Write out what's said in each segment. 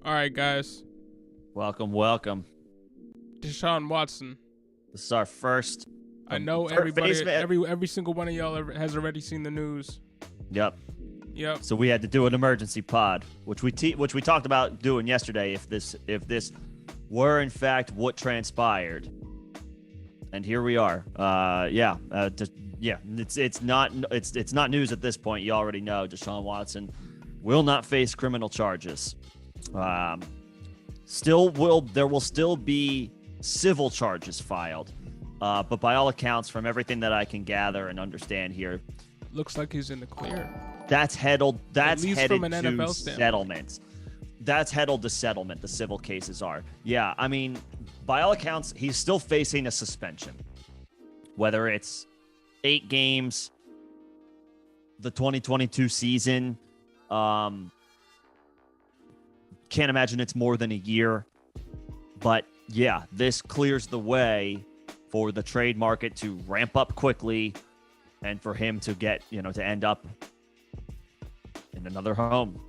All right, guys. Welcome. Deshaun Watson. This is our first. I know everybody, every single one of y'all has already seen the news. Yep. So we had to do an emergency pod, which we talked about doing yesterday. If this were in fact what transpired, and here we are. It's not news at this point. You already know Deshaun Watson will not face criminal charges. There will still be civil charges filed, but by all accounts, from everything that I can gather and understand here, looks like he's in the clear. That's headed to NFL settlements. That's headed to settlement. The civil cases are. Yeah, I mean, by all accounts, he's still facing a suspension, whether it's 8 games, the 2022 season. Can't imagine it's more than a year, but yeah, this clears the way for the trade market to ramp up quickly and for him to get, to end up in another home.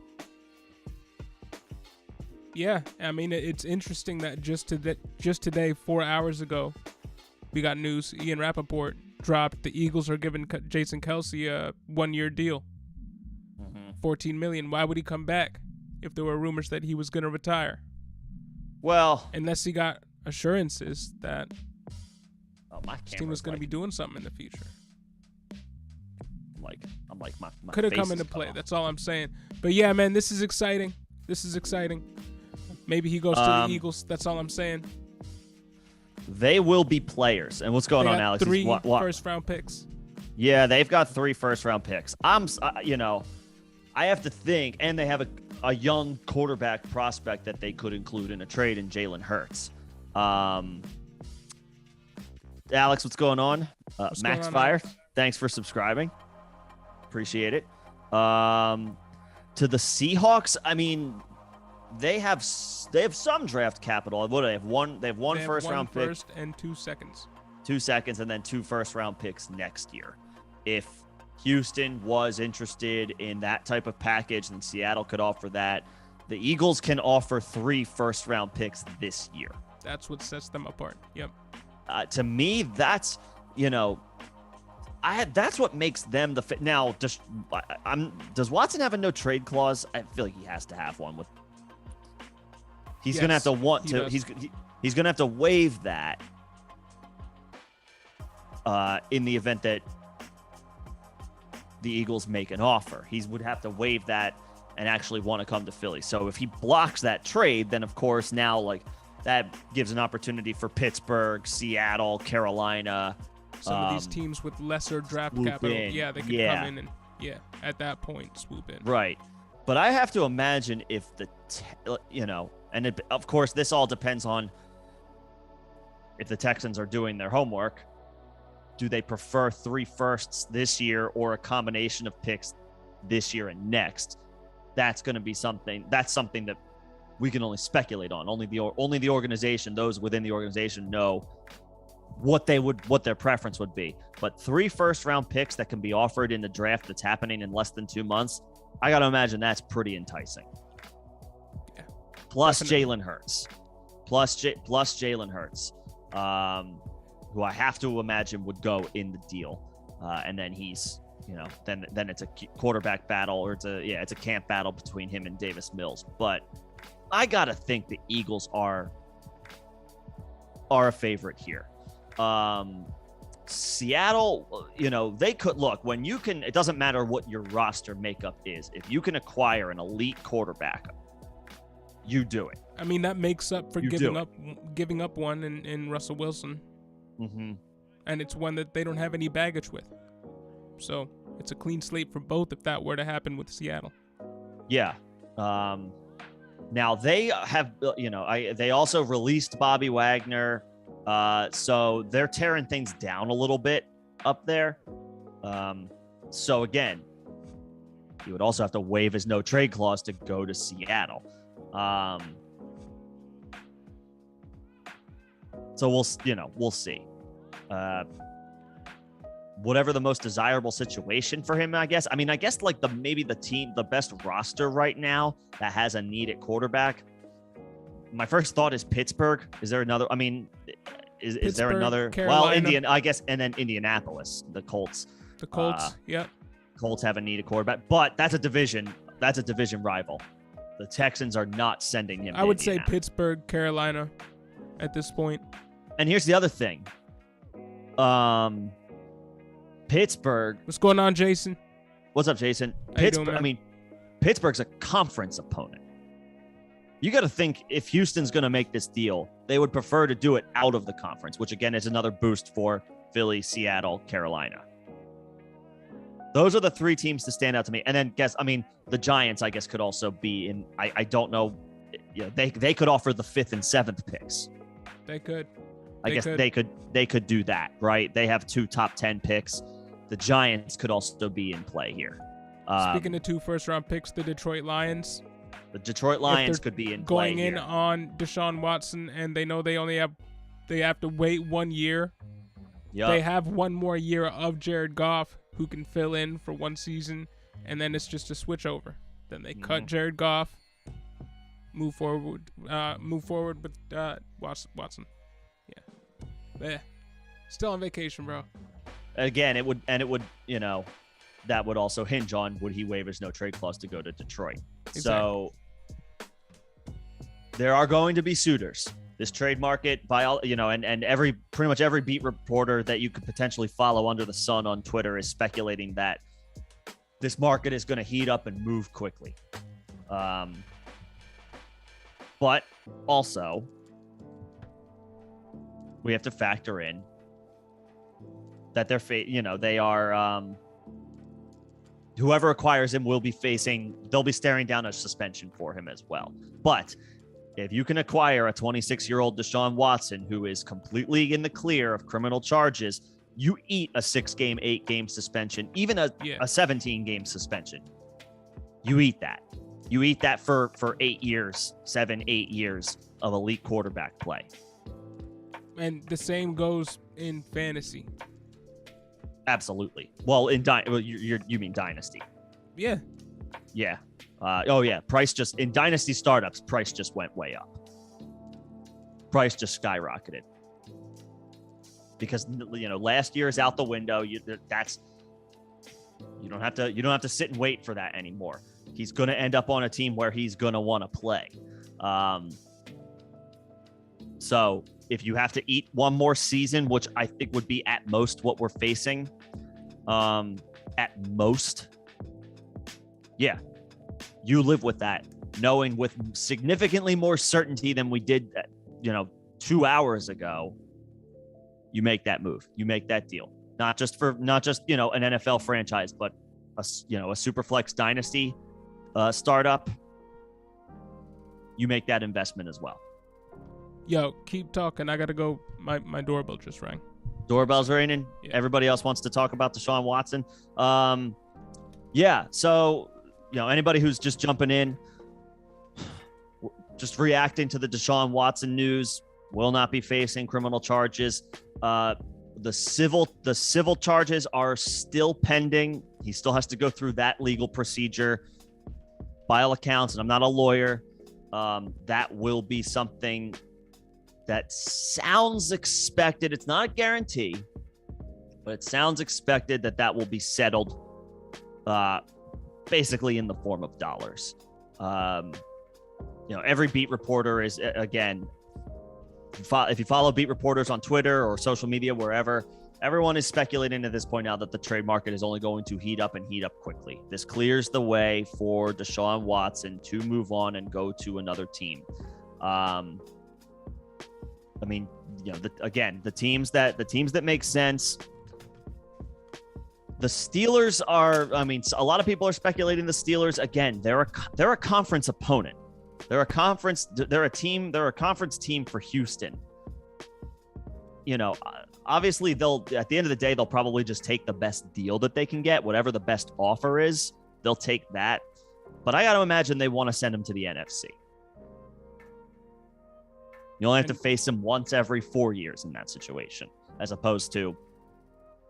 Yeah, I mean, it's interesting that just today, 4 hours ago, we got news. Ian Rappaport dropped the Eagles are giving Jason Kelce a 1-year deal, $14 million. Why would he come back if there were rumors that he was going to retire? Well, unless he got assurances that his team was going to be doing something in the future. I'm like my could have come into play. That's all I'm saying. But yeah, man, this is exciting. Maybe he goes to the Eagles. That's all I'm saying. They will be players. And what's going on, Alex? 3 first-round picks. Yeah, they've got 3 first-round picks. I have to think, and they have a young quarterback prospect that they could include in a trade in Jalen Hurts. Alex, what's going on? Max Fire, thanks for subscribing. Appreciate it. To the Seahawks, I mean, they have some draft capital. What do they have? They have one first-round pick. First and 2 seconds. 2 seconds, and then 2 first-round picks next year. If Houston was interested in that type of package, then Seattle could offer that. The Eagles can offer 3 first-round picks this year. That's what sets them apart. Yep. To me, that's that's what makes them the fit. Now, does Watson have a no trade clause? I feel like he has to have one. He's gonna have to he's gonna have to waive that in the event that the Eagles make an offer. He would have to waive that and actually want to come to Philly. So if he blocks that trade, then of course now that gives an opportunity for Pittsburgh, Seattle, Carolina. Some of these teams with lesser draft capital, they could come in and at that point swoop in. Right, but I have to imagine if of course this all depends on if the Texans are doing their homework. Do they prefer 3 firsts this year or a combination of picks this year and next? That's going to be something. That's something that we can only speculate on. Only the organization, those within the organization, know what their preference would be. But 3 first-round picks that can be offered in the draft that's happening in less than 2 months, I got to imagine that's pretty enticing. Yeah. Plus Jalen Hurts. Who I have to imagine would go in the deal. And then he's, then it's a quarterback battle, or it's a camp battle between him and Davis Mills. But I gotta think the Eagles are a favorite here. Seattle, they could look when you can. It doesn't matter what your roster makeup is. If you can acquire an elite quarterback, you do it. I mean, that makes up for giving up one in Russell Wilson. Mm-hmm. And it's one that they don't have any baggage with. So it's a clean slate for both if that were to happen with Seattle. Yeah. Now they have, they also released Bobby Wagner. So they're tearing things down a little bit up there. So again, he would also have to waive his no trade clause to go to Seattle. So we'll see. Whatever the most desirable situation for him, I guess. I mean, I guess like the best roster right now that has a need at quarterback. My first thought is Pittsburgh. Is there another? I mean, is there another? Carolina. Well, I guess, and then Indianapolis, the Colts. The Colts, yep. Colts have a need at quarterback, but that's a division rival. The Texans are not sending him. I would say Pittsburgh, Carolina, at this point. And here's the other thing. Pittsburgh. What's going on, Jason? What's up, Jason? Pittsburgh. Pittsburgh's a conference opponent. You got to think if Houston's going to make this deal, they would prefer to do it out of the conference, which again is another boost for Philly, Seattle, Carolina. Those are the three teams to stand out to me. And then the Giants, I guess, could also be in. I don't know. They could offer the 5th and 7th picks. They could. They could do that, right? They have 2 top 10 picks. The Giants could also be in play here. Speaking of 2 first-round picks, the Detroit Lions. The Detroit Lions could be in play going in on Deshaun Watson, and they know they have to wait 1 year. Yep. They have 1 more year of Jared Goff, who can fill in for 1 season, and then it's just a switch over. Then they cut Jared Goff, move forward with Watson. Yeah. Still on vacation, bro. Again, it would, that would also hinge on would he waive his no trade clause to go to Detroit. Exactly. So there are going to be suitors. This trade market, by all, and pretty much every beat reporter that you could potentially follow under the sun on Twitter is speculating that this market is going to heat up and move quickly. But also, we have to factor in that they are whoever acquires him they'll be staring down a suspension for him as well. But if you can acquire a 26-year-old Deshaun Watson who is completely in the clear of criminal charges, you eat a 6-game, 8-game suspension, even a 17-game suspension. You eat that. You eat that for 8 years, 7-8 years of elite quarterback play. And the same goes in fantasy. Absolutely. Well, you mean dynasty? Yeah. Yeah. Price just in dynasty startups, price just went way up. Price just skyrocketed because last year is out the window. You don't have to sit and wait for that anymore. He's going to end up on a team where he's going to want to play. So if you have to eat 1 more season, which I think would be at most what we're facing, at most, yeah, you live with that, knowing with significantly more certainty than we did, 2 hours ago. You make that move, you make that deal, not just an NFL franchise, but a Superflex dynasty startup. You make that investment as well. Yo, keep talking. I gotta go. My doorbell just rang. Doorbell's ringing. Yeah. Everybody else wants to talk about Deshaun Watson. Yeah. So, anybody who's just jumping in, just reacting to the Deshaun Watson news, will not be facing criminal charges. The civil charges are still pending. He still has to go through that legal procedure. By all accounts, and I'm not a lawyer, that will be something that sounds expected. It's not a guarantee, but it sounds expected that will be settled basically in the form of dollars. every beat reporter is, again, if you follow beat reporters on Twitter or social media, wherever, everyone is speculating at this point now that the trade market is only going to heat up and heat up quickly. This clears the way for Deshaun Watson to move on and go to another team. The teams that make sense. The Steelers are, a lot of people are speculating the Steelers. Again, they're a conference opponent. They're a conference team for Houston. Obviously at the end of the day, they'll probably just take the best deal that they can get. Whatever the best offer is, they'll take that. But I got to imagine they want to send him to the NFC. You only have to face him once every 4 years in that situation, as opposed to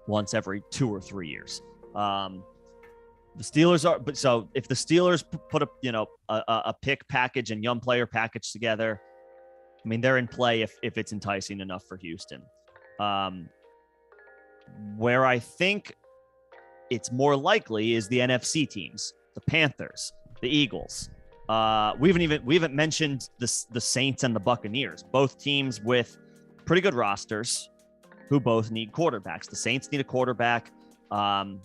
once every 2 or 3 years. The Steelers are, but so if the Steelers put a pick package and young player package together, they're in play if it's enticing enough for Houston. Where I think it's more likely is the NFC teams, the Panthers, the Eagles. We haven't mentioned the Saints and the Buccaneers, both teams with pretty good rosters who both need quarterbacks. The Saints need a quarterback, and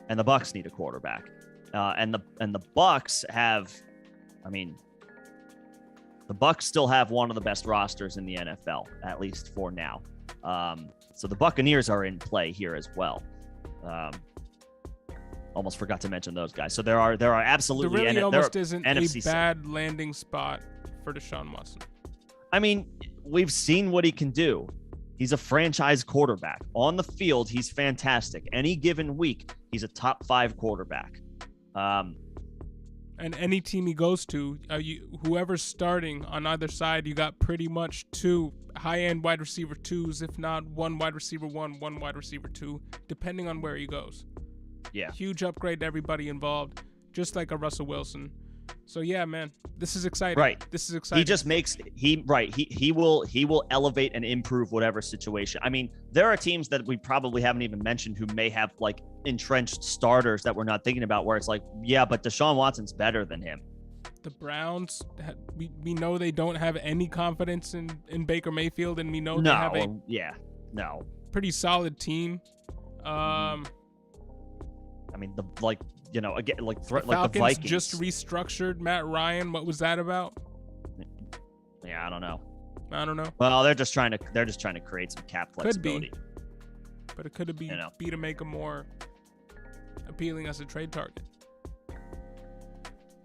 the Bucs need a quarterback. And the Bucs have, the Bucs still have one of the best rosters in the NFL, at least for now. So the Buccaneers are in play here as well. Almost forgot to mention those guys. So there are absolutely there really almost isn't NFC a bad landing spot for Deshaun Watson. We've seen what he can do. He's a franchise quarterback. On the field, he's fantastic. Any given week, he's a top 5 quarterback. And any team he goes to, whoever's starting on either side, you got pretty much 2 high-end wide receiver 2s, if not 1 wide receiver 1, 1 wide receiver 2, depending on where he goes. Yeah. Huge upgrade to everybody involved, just like a Russell Wilson. So yeah, man, this is exciting. Right. This is exciting. He just makes he will elevate and improve whatever situation. There are teams that we probably haven't even mentioned who may have like entrenched starters that we're not thinking about, where it's like, yeah, but Deshaun Watson's better than him. The Browns, we know they don't have any confidence in Baker Mayfield, and we know they have a pretty solid team. The Falcons Vikings just restructured Matt Ryan. What was that about? Yeah, I don't know. Well, they're just trying to create some cap flexibility. Could be, but it could be to make him more appealing as a trade target.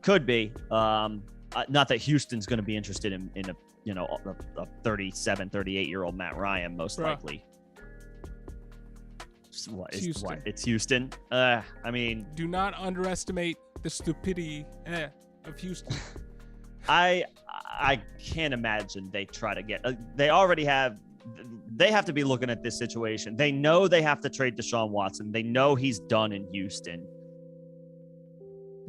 Could be. Not that Houston's going to be interested in a 37, 38-year-old Matt Ryan, most likely. It's Houston. Do not underestimate the stupidity of Houston. I can't imagine they try to get. They already have. They have to be looking at this situation. They know they have to trade Deshaun Watson. They know he's done in Houston.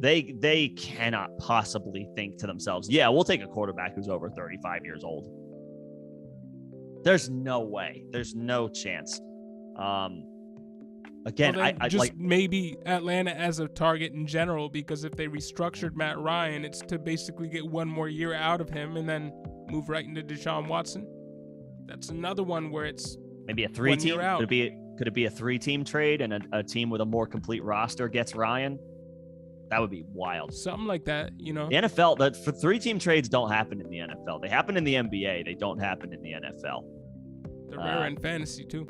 They cannot possibly think to themselves, yeah, we'll take a quarterback who's over 35 years old. There's no way. There's no chance. Again, maybe Atlanta as a target in general, because if they restructured Matt Ryan, it's to basically get 1 more year out of him and then move right into Deshaun Watson. That's another one where it's maybe a 3-team. Could it be a 3-team trade and a team with a more complete roster gets Ryan? That would be wild. Something like that, The NFL, for 3-team trades don't happen in the NFL. They happen in the NBA. They don't happen in the NFL. They're rare in fantasy too.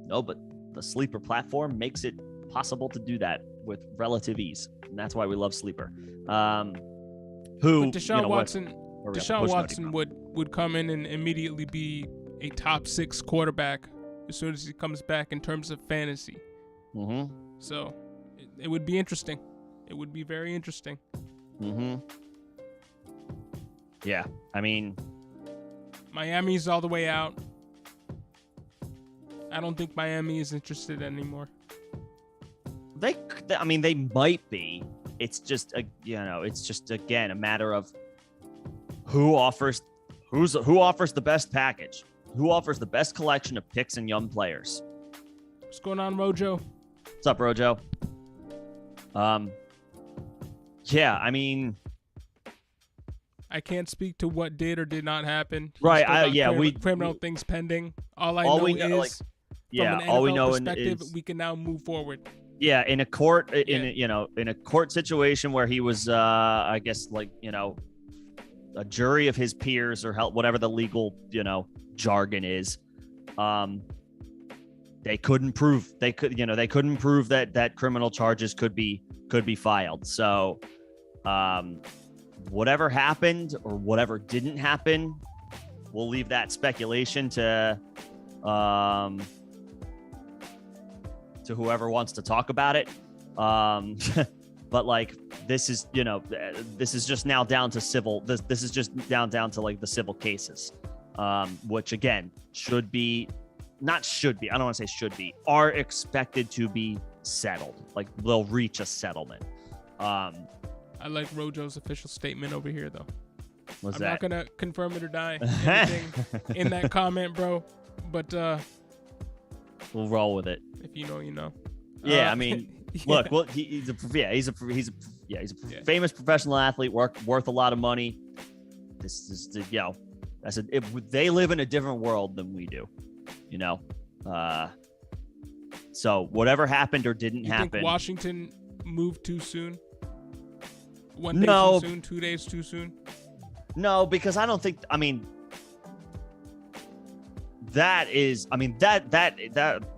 No, but the Sleeper platform makes it possible to do that with relative ease, and that's why we love Sleeper. Deshaun Watson would come in and immediately be a top 6 quarterback as soon as he comes back in terms of fantasy. Mm-hmm. So it would be interesting. It would be very interesting. Mm-hmm. Yeah, Miami's all the way out. I don't think Miami is interested anymore. They might be. It's just again a matter of who offers the best package, who offers the best collection of picks and young players. What's going on, Rojo? What's up, Rojo? Yeah, I can't speak to what did or did not happen. He's Right. still got criminal things pending. All I know we know, is, from an all we NFL know perspective, is we can now move forward. Yeah, in a court, in a court situation where he was, I guess, a jury of his peers or whatever the legal, jargon is. They couldn't prove they couldn't prove that criminal charges could be filed. So, whatever happened or whatever didn't happen, we'll leave that speculation to whoever wants to talk about it. But this is just now down to civil. This is just down to the civil cases, which again I don't want to say should be, are expected to be settled. They'll reach a settlement. I like Rojo's official statement over here, though. I'm not gonna confirm it or deny anything in that comment, bro. But we'll roll with it. If you know, you know. Yeah, I mean, look, well, he's a famous professional athlete, worth a lot of money. This is they live in a different world than we do, So whatever happened or didn't happen. Think Washington moved too soon? 1 day too soon? 2 days too soon? No, because I don't think. I mean, that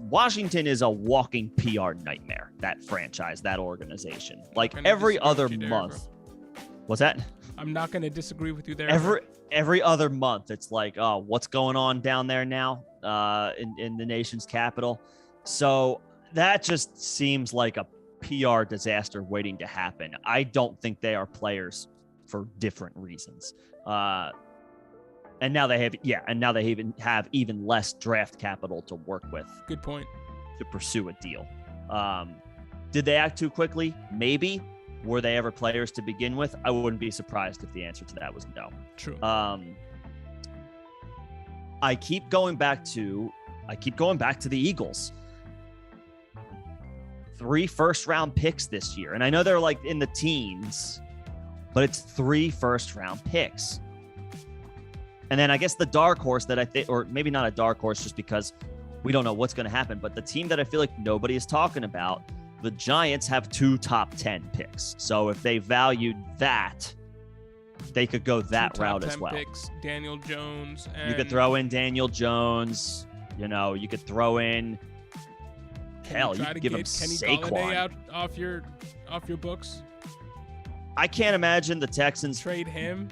Washington is a walking PR nightmare. That franchise, that organization, every other month. What's that? I'm not going to disagree with you there. Every other month, it's what's going on down there now, in the nation's capital. So that just seems like a PR disaster waiting to happen. I don't think they are players for different reasons. And now they have even less draft capital to work with. Good point. To pursue a deal. Did they act too quickly? Maybe. Were they ever players to begin with? I wouldn't be surprised if the answer to that was no. True. I keep going back to the Eagles. 3 first-round picks this year. And I know they're in the teens, but it's 3 first-round picks. And then I guess the dark horse that I think, or maybe not a dark horse just because we don't know what's going to happen, but the team that I feel like nobody is talking about, the Giants have 2 top 10 picks. So if they valued that, they could go that route as well. Picks, Daniel Jones. And you could throw in Daniel Jones. You could throw in, hell, you could give him Kenny Saquon. Golladay out off your books. I can't imagine the Texans trade him.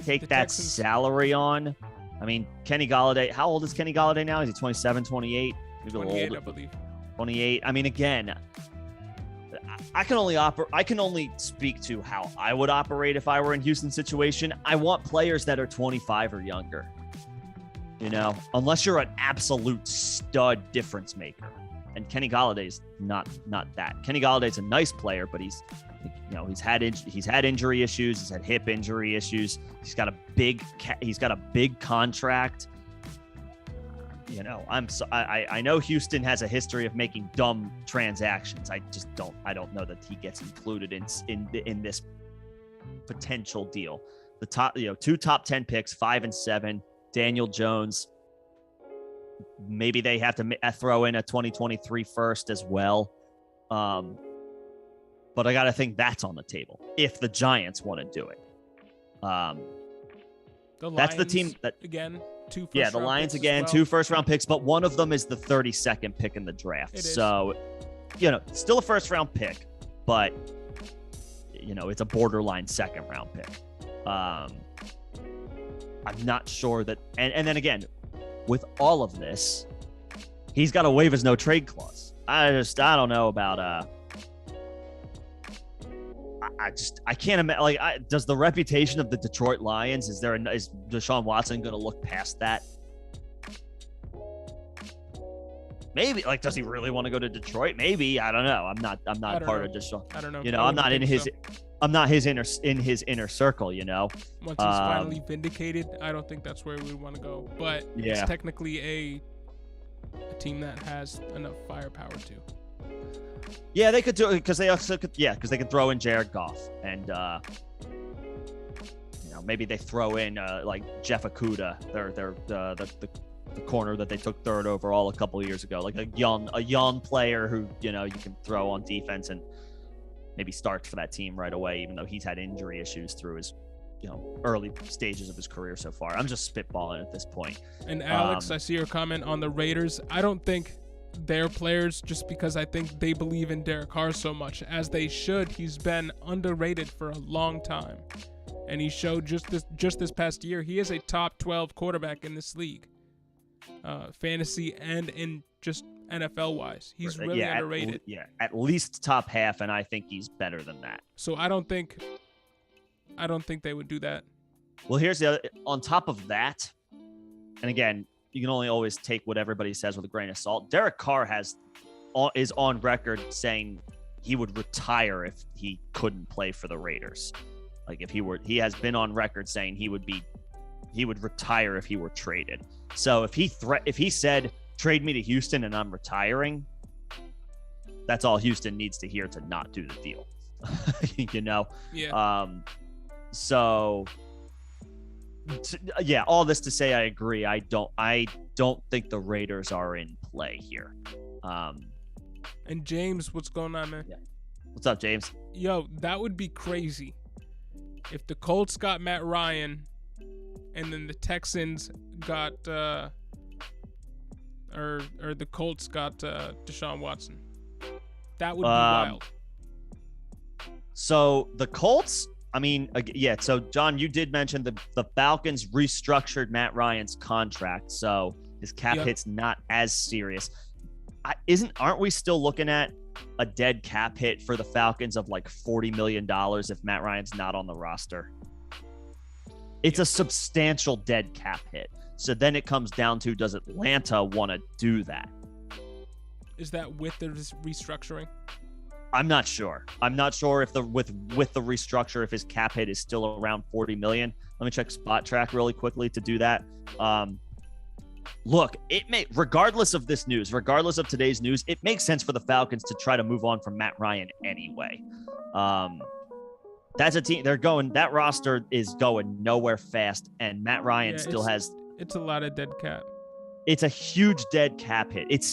Take that salary on. I mean, Kenny Golladay. How old is Kenny Golladay now? Is he 27, 28? Maybe 28, I believe. 28. I mean, again, I can only speak to how I would operate if I were in Houston's situation. I want players that are 25 or younger. Unless you're an absolute stud difference maker. And Kenny Galladay's not that. Kenny Galladay's a nice player, but he's had injury issues. He's had hip injury issues. He's got a big contract. I know Houston has a history of making dumb transactions. I don't know that he gets included in this potential deal. The top, 2 top 10 picks, 5 and 7. Daniel Jones. Maybe they have to throw in a 2023 first as well. But I got to think that's on the table if the Giants want to do it. That's the team that again. 2 first the round Lions picks again, as well. 2 first-round picks, but one of them is the 32nd pick in the draft. So, still a first-round pick, but it's a borderline second-round pick. I'm not sure that, and then again, with all of this, he's got to waive his no-trade clause. I don't know about I can't imagine. Does the reputation of the Detroit Lions, is Deshaun Watson going to look past that? Maybe. Does he really want to go to Detroit? Maybe. I don't know. I'm not part of Deshaun. I don't know. I'm not in his. I'm not his inner circle. Once he's finally vindicated, I don't think that's where we want to go. But it's technically a team that has enough firepower to. Yeah, they could do it because they also could. Yeah, because they could throw in Jared Goff, and maybe they throw in like Jeff Okudah, the corner that they took third overall a couple of years ago, like a young player who, you can throw on defense and maybe start for that team right away, even though he's had injury issues through his, early stages of his career so far. I'm just spitballing at this point. And Alex, I see your comment on the Raiders. I don't think they're players just because I think they believe in Derek Carr so much, as they should. He's been underrated for a long time. And he showed just this past year, he is a top 12 quarterback in this league. Fantasy and in just NFL wise. He's really underrated. At least top half, and I think he's better than that. So I don't think they would do that. Well, here's the other, on top of that, and again, you can only always take what everybody says with a grain of salt. Derek Carr is on record saying he would retire if he couldn't play for the Raiders. Like he has been on record saying he would retire if he were traded. So if he said, trade me to Houston and I'm retiring, that's all Houston needs to hear to not do the deal. Yeah. All this to say, I agree. I don't think the Raiders are in play here. And James, what's going on, man? Yeah. What's up, James? Yo, that would be crazy if the Colts got Matt Ryan and then the Texans got or the Colts got Deshaun Watson. That would be wild. So the Colts, so John, you did mention the Falcons restructured Matt Ryan's contract, so his cap hit's not as serious. Aren't we still looking at a dead cap hit for the Falcons of like $40 million if Matt Ryan's not on the roster? It's a substantial dead cap hit. So then it comes down to, does Atlanta want to do that? Is that with the restructuring? I'm not sure. I'm not sure if with the restructure, if his cap hit is still around 40 million. Let me check Spot Track really quickly to do that. Look, regardless of this news, regardless of today's news, it makes sense for the Falcons to try to move on from Matt Ryan anyway. That's a team. That roster is going nowhere fast, and Matt Ryan still has. It's a lot of dead cap. It's a huge dead cap hit. It's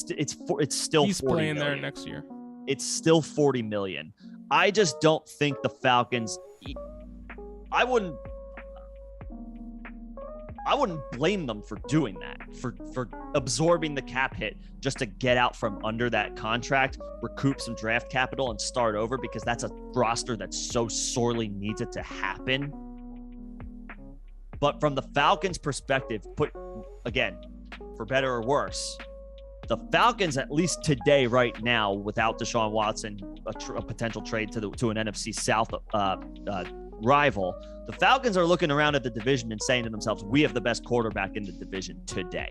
still. He's 40 playing million. there next year. It's still 40 million. I just don't think the Falcons. I wouldn't blame them for doing that, for absorbing the cap hit just to get out from under that contract, recoup some draft capital, and start over, because that's a roster that so sorely needs it to happen. But from the Falcons' perspective, again, for better or worse, the Falcons, at least today, right now, without Deshaun Watson, a potential trade to an NFC South rival, the Falcons are looking around at the division and saying to themselves, we have the best quarterback in the division today.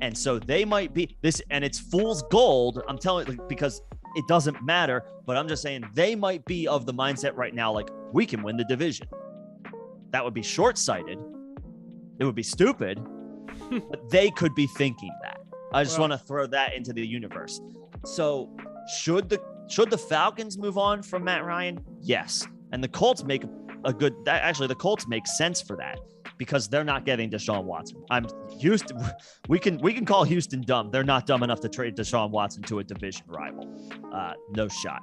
And so they might be this, and it's fool's gold. I'm telling you, because it doesn't matter, but I'm just saying they might be of the mindset right now, like, we can win the division. That would be short-sighted. It would be stupid, but they could be thinking that. I just want to throw that into the universe. So should the Falcons move on from Matt Ryan? Yes. And the Colts make the Colts make sense for that, because they're not getting Deshaun Watson. Houston. We can call Houston dumb. They're not dumb enough to trade Deshaun Watson to a division rival. No shot.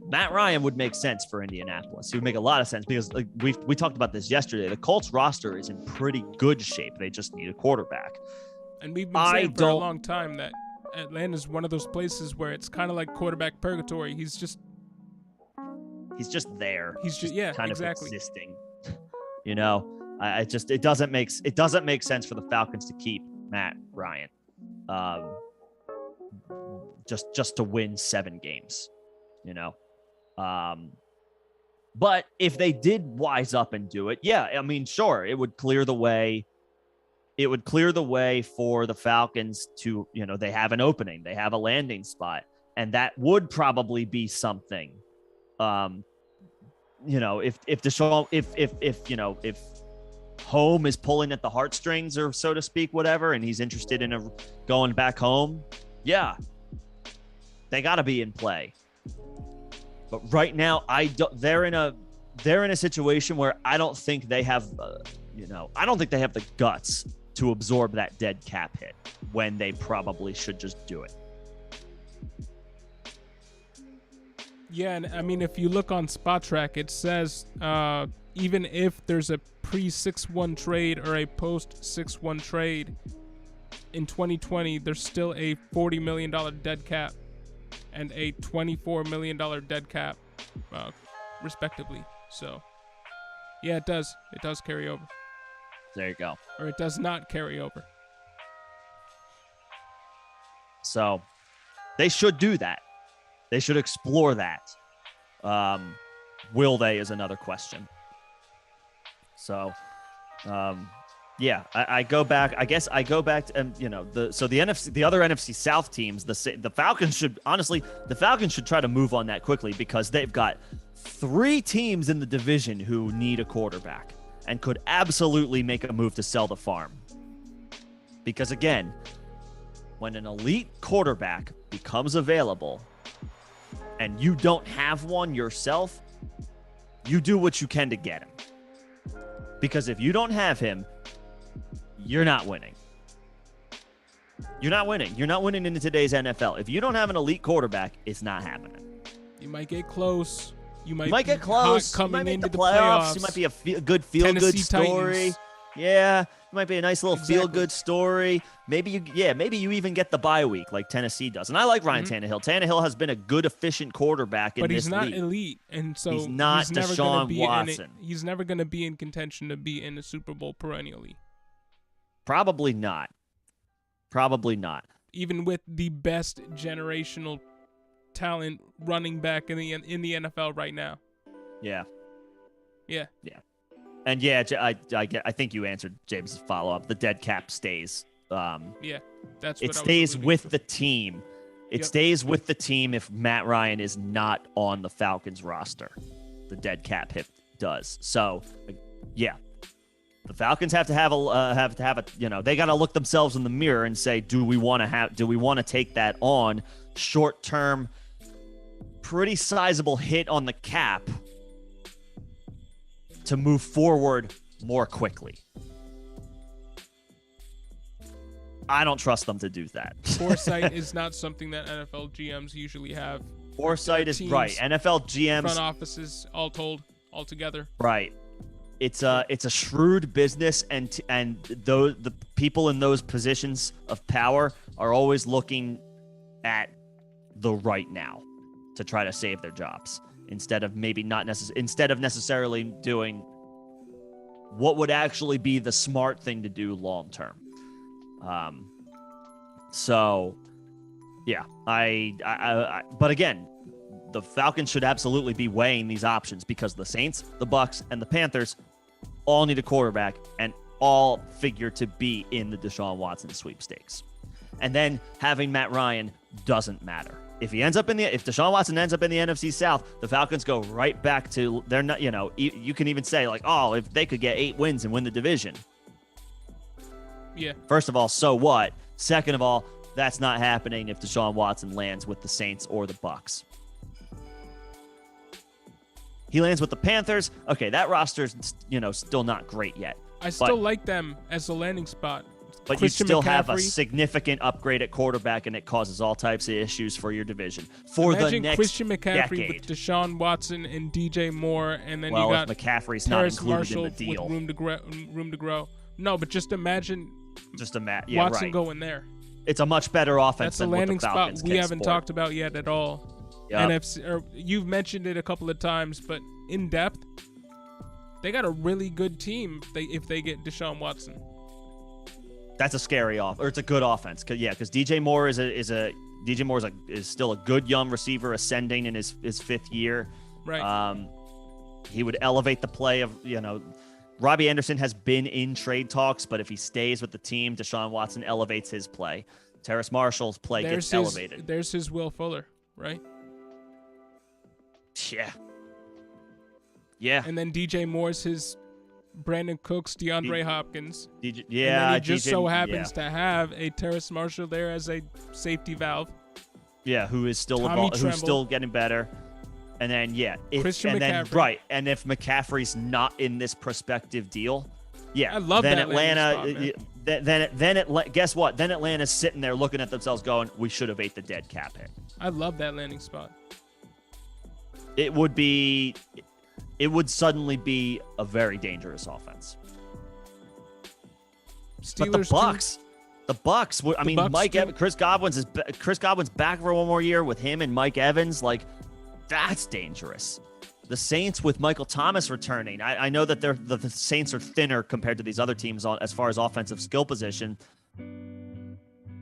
Matt Ryan would make sense for Indianapolis. He would make a lot of sense, because like we talked about this yesterday. The Colts roster is in pretty good shape. They just need a quarterback. And we've been saying for a long time that Atlanta's one of those places where it's kind of like quarterback purgatory. He's just there. He's just kind exactly. of existing. It doesn't make sense for the Falcons to keep Matt Ryan. Just to win 7 games, But if they did wise up and do it, sure, it would clear the way. It would clear the way for the Falcons to, they have an opening, they have a landing spot, and that would probably be something. If home is pulling at the heartstrings, or so to speak, whatever, and he's interested in going back home, they got to be in play. But right now, they're in a situation where I don't think they have, I don't think they have the guts to absorb that dead cap hit when they probably should just do it. Yeah, and I mean, if you look on Spot Track, it says even if there's a pre-6-1 trade or a post-6-1 trade in 2020, there's still a $40 million dead cap and a $24 million dead cap, respectively. So, yeah, it does. It does carry over. There you go. Or it does not carry over. So, they should do that. They should explore that. Will they is another question. So, yeah, I go back. I guess I go back to, the other NFC South teams, the Falcons should try to move on that quickly because they've got 3 teams in the division who need a quarterback and could absolutely make a move to sell the farm. Because again, when an elite quarterback becomes available and you don't have one yourself, you do what you can to get him. Because if you don't have him, you're not winning. You're not winning. You're not winning in today's NFL. If you don't have an elite quarterback, it's not happening. You might get close. You might get close. Coming you might make into the playoffs. You might be a good feel-good story. Titans. Yeah, it might be a nice little feel-good story. Maybe you even get the bye week like Tennessee does. And I like Ryan Tannehill. Tannehill has been a good, efficient quarterback in this league. But he's not elite, and so he's not Deshaun Watson. He's never going to be in contention to be in the Super Bowl perennially. Probably not. Probably not. Even with the best generational talent running back in the NFL right now. Yeah. Yeah. Yeah. And yeah, I think you answered James' follow-up. The dead cap stays. Yeah, that's what it stays with the team. It stays with the team if Matt Ryan is not on the Falcons roster. The dead cap hit does. So, yeah, the Falcons have to have a they got to look themselves in the mirror and say, do we want to take that on short-term, pretty sizable hit on the cap to move forward more quickly? I don't trust them to do that. Foresight is not something that NFL GMs usually have. Foresight is right. NFL GMs, front offices, all together. Right. It's a shrewd business, and the people in those positions of power are always looking at the right now to try to save their jobs instead of necessarily doing what would actually be the smart thing to do long term. So, yeah, but again, the Falcons should absolutely be weighing these options because the Saints, the Bucks, and the Panthers all need a quarterback and all figure to be in the Deshaun Watson sweepstakes. And then having Matt Ryan doesn't matter. If Deshaun Watson ends up in the NFC South, the Falcons go right back to they're not. You can even say like, oh, if they could get 8 wins and win the division. Yeah. First of all, so what? Second of all, that's not happening if Deshaun Watson lands with the Saints or the Bucks. He lands with the Panthers. Okay, that roster's still not great yet. I still like them as a landing spot. But Christian you still McCaffrey, have a significant upgrade at quarterback, and it causes all types of issues for your division for the next Christian McCaffrey decade. with Deshaun Watson and DJ Moore, and then you got if McCaffrey's Terrace not included Marshall in the deal. with room to grow. No, but just imagine yeah, Watson right. going there. It's a much better offense That's a than landing what the Falcons spot we can haven't sport. talked about yet at all. Yep. NFC, or you've mentioned it a couple of times, but in depth, they got a really good team if they get Deshaun Watson. That's a scary or it's a good offense. Because DJ Moore is still a good young receiver ascending in his 5th year. Right. He would elevate the play of Robbie Anderson has been in trade talks, but if he stays with the team, Deshaun Watson elevates his play. Terrace Marshall's play gets elevated. There's his Will Fuller, right? Yeah. Yeah. And then DJ Moore's his Brandon Cooks, DeAndre Hopkins. And then he just so happens to have a Terrace Marshall there as a safety valve. Yeah, who is still Tommy who's still getting better. And then Christian McCaffrey. Right. And if McCaffrey's not in this prospective deal, I love then that Atlanta. Guess what? Then Atlanta's sitting there looking at themselves, going, "We should have ate the dead cap hit." I love that landing spot. It would suddenly be a very dangerous offense. Steelers, but the Bucks. I mean, Chris Godwin's back for one more year with him and Mike Evans. Like, that's dangerous. The Saints with Michael Thomas returning. I know that the Saints are thinner compared to these other teams as far as offensive skill position,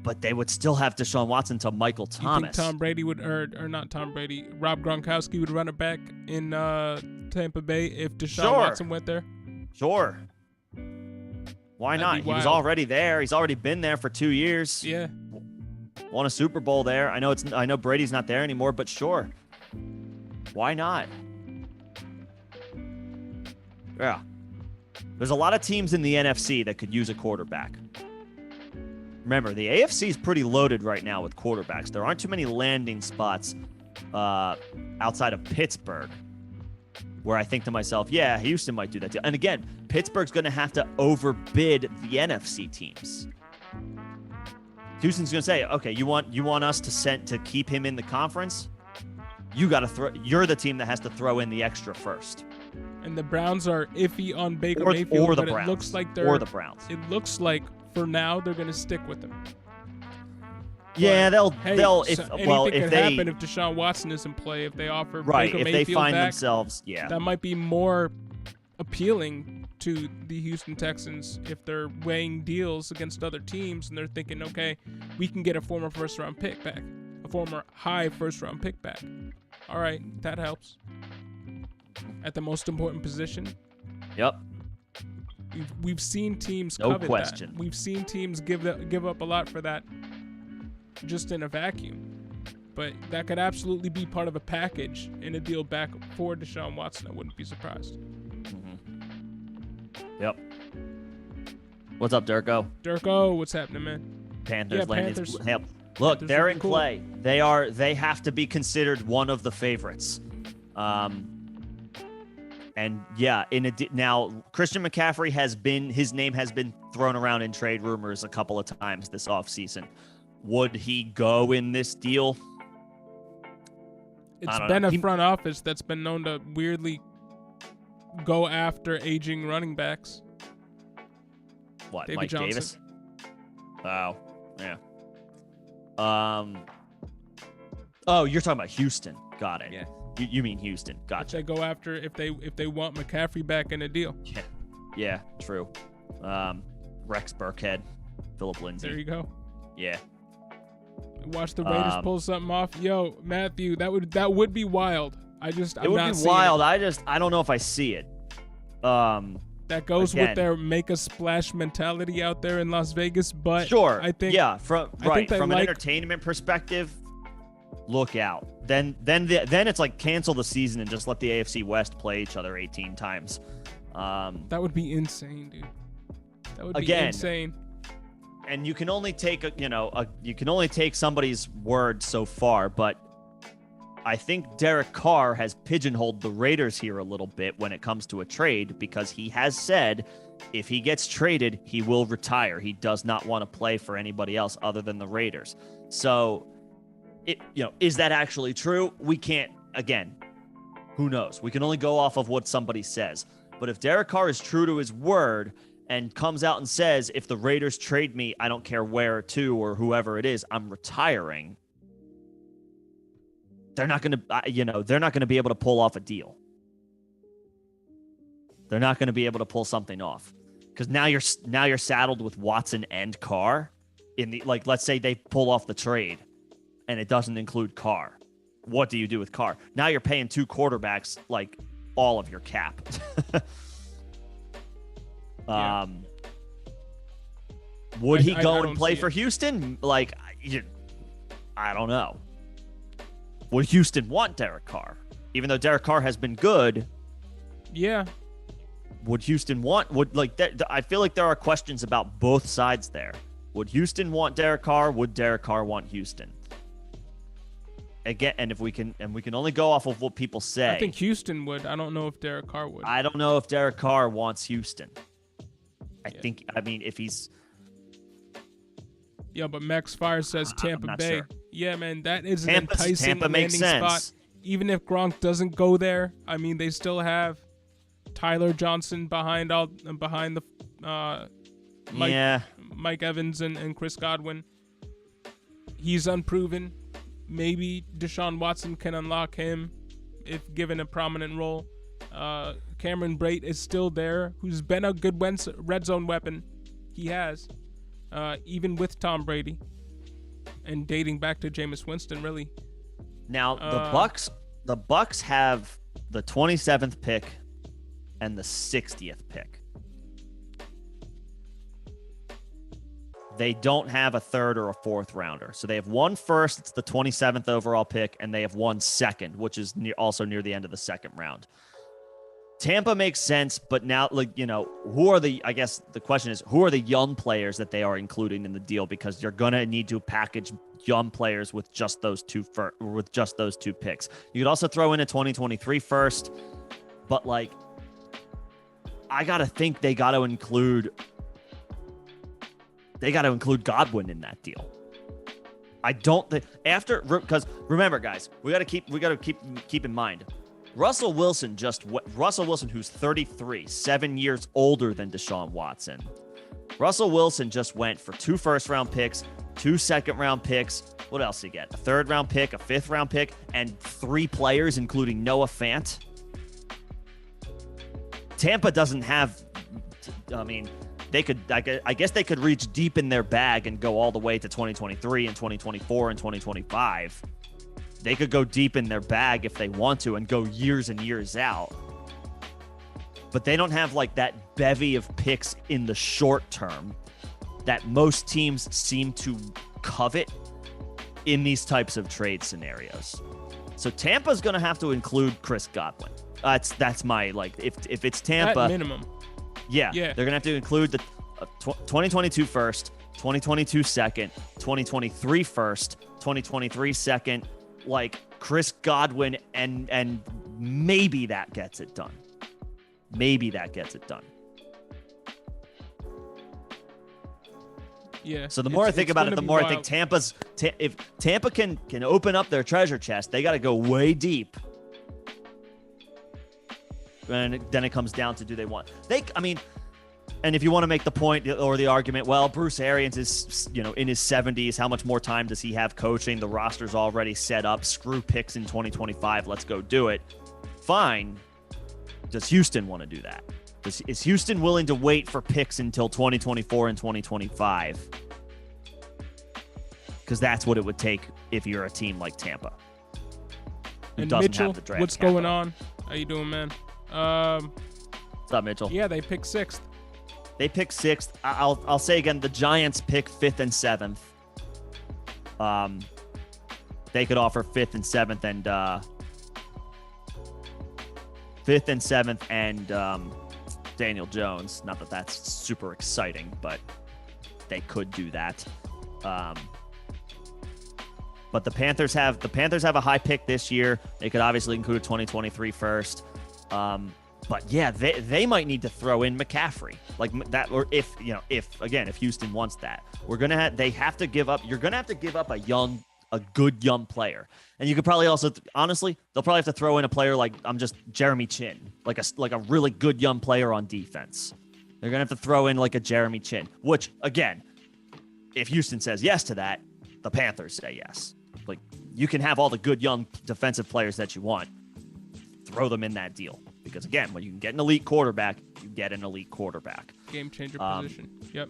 but they would still have Deshaun Watson to Michael Thomas. You think Tom Brady would, or not Tom Brady, Rob Gronkowski would run it back in Tampa Bay if Deshaun Watson went there? Sure. Why not? He was already there. He's already been there for 2 years. Yeah. Won a Super Bowl there. I know Brady's not there anymore, but sure. Why not? Yeah. There's a lot of teams in the NFC that could use a quarterback. Remember, the AFC is pretty loaded right now with quarterbacks. There aren't too many landing spots outside of Pittsburgh where I think to myself, yeah, Houston might do that too. And again, Pittsburgh's going to have to overbid the NFC teams. Houston's going to say, okay, you want us to keep him in the conference? You're the team that has to throw in the extra first. And the Browns are iffy on Baker Mayfield, but it looks like the Browns. It looks like for now they're going to stick with him. Yeah, they'll if anything could happen if Deshaun Watson is in play. If they offer Baker Mayfield they find back, themselves, that might be more appealing to the Houston Texans if they're weighing deals against other teams and they're thinking, okay, we can get a former first-round pick back, a former high first-round pick back. All right, that helps. At the most important position. Yep. We've seen teams no covet question. that. We've seen teams give up a lot for that just in a vacuum. But that could absolutely be part of a package in a deal back for Deshaun Watson. I wouldn't be surprised. Mm-hmm. Yep. What's up, Durko? Durko, what's happening, man? Panthers. Look, Panthers they're in cool. play. They have to be considered one of the favorites. And yeah, now Christian McCaffrey his name has been thrown around in trade rumors a couple of times this offseason. Would he go in this deal? It's been a front office that's been known to weirdly go after aging running backs. What, David Mike Johnson. Davis? Oh, yeah. Oh, you're talking about Houston. Got it. Yeah. You mean Houston. Gotcha. Which they go after if they want McCaffrey back in a deal. Yeah, true. Rex Burkhead, Philip Lindsay. There you go. Yeah. Watch the Raiders pull something off. Yo, Matthew, that would be wild. It would be wild. I don't know if I see it. That goes with their make a splash mentality out there in Las Vegas, but sure. I think from an entertainment perspective, look out. Then it's like cancel the season and just let the AFC West play each other 18 times. That would be insane, dude. That would be insane. And you can only take somebody's word so far, but I think Derek Carr has pigeonholed the Raiders here a little bit when it comes to a trade, because he has said if he gets traded, he will retire. He does not want to play for anybody else other than the Raiders. So, is that actually true? We can't, again, who knows? We can only go off of what somebody says. But if Derek Carr is true to his word and comes out and says, if the Raiders trade me, I don't care where to or whoever it is, I'm retiring. They're not going to be able to pull off a deal. They're not going to be able to pull something off, because now you're saddled with Watson and Carr let's say they pull off the trade and it doesn't include Carr. What do you do with Carr? Now you're paying two quarterbacks like all of your cap. Yeah. Would he go and play for Houston? I don't know. Would Houston want Derek Carr? Even though Derek Carr has been good. Yeah. Would Houston I feel like there are questions about both sides there. Would Houston want Derek Carr? Would Derek Carr want Houston? again, and we can only go off of what people say. I think Houston would. I don't know if Derek Carr would. I don't know if Derek Carr wants Houston. I mean, if he's. Yeah, but Max Fire says Tampa Bay. Sure. Yeah, man, that is an enticing Tampa makes landing sense. spot. Even if Gronk doesn't go there, I mean, they still have Tyler Johnson behind the Mike Evans and Chris Godwin. He's unproven. Maybe Deshaun Watson can unlock him if given a prominent role. Cameron Brate is still there, who's been a good red zone weapon. He has, even with Tom Brady, and dating back to Jameis Winston, really. Now the Bucks have the 27th pick and the 60th pick. They don't have a third or a fourth rounder. So they have one first, it's the 27th overall pick, and they have one second, which is also near the end of the second round. Tampa makes sense, but now, I guess the question is, who are the young players that they are including in the deal? Because you're going to need to package young players with just those two picks. You could also throw in a 2023 first, but I got to think they got to include Godwin in that deal. I don't think because remember, guys, we got to keep in mind, Russell Wilson, who's 33, 7 years older than Deshaun Watson. Russell Wilson just went for 2 first-round picks, 2 second-round picks. What else did he get? A third-round pick, a fifth-round pick, and 3 players, including Noah Fant. Tampa doesn't have. I mean, they could. I guess they could reach deep in their bag and go all the way to 2023 and 2024 and 2025. They could go deep in their bag if they want to and go years and years out. But they don't have that bevy of picks in the short term that most teams seem to covet in these types of trade scenarios. So Tampa's going to have to include Chris Godwin. That's my, if it's Tampa. At minimum. Yeah. They're going to have to include the 2022 first, 2022 second, 2023 first, 2023 second, Chris Godwin, and maybe that gets it done. Yeah. So the more I think about it, the more I think if Tampa can open up their treasure chest, they got to go way deep. And then it comes down to, do they want? And if you want to make the point or the argument, well, Bruce Arians is, in his 70s. How much more time does he have coaching? The roster's already set up. Screw picks in 2025. Let's go do it. Fine. Does Houston want to do that? Is Houston willing to wait for picks until 2024 and 2025? Because that's what it would take if you're a team like Tampa, who and doesn't Mitchell, have the draft what's capital. going on? How you doing, man? What's up, Mitchell? Yeah, they picked 6th. They pick 6th. I'll say again, the Giants pick 5th and 7th. They could offer 5th and 7th and 5th and 7th and Daniel Jones. Not that that's super exciting, but they could do that. But the Panthers have a high pick this year. They could obviously include a 2023 first. But yeah, they might need to throw in McCaffrey like that, or if Houston wants that, you're gonna have to give up a good young player, and you could probably also honestly they'll probably have to throw in a player like Jeremy Chin, like a really good young player on defense. They're gonna have to throw in like a Jeremy Chin, which again, if Houston says yes to that, the Panthers say yes. You can have all the good young defensive players that you want, throw them in that deal. Because again, when you can get an elite quarterback, you get an elite quarterback. Game changer position. Yep.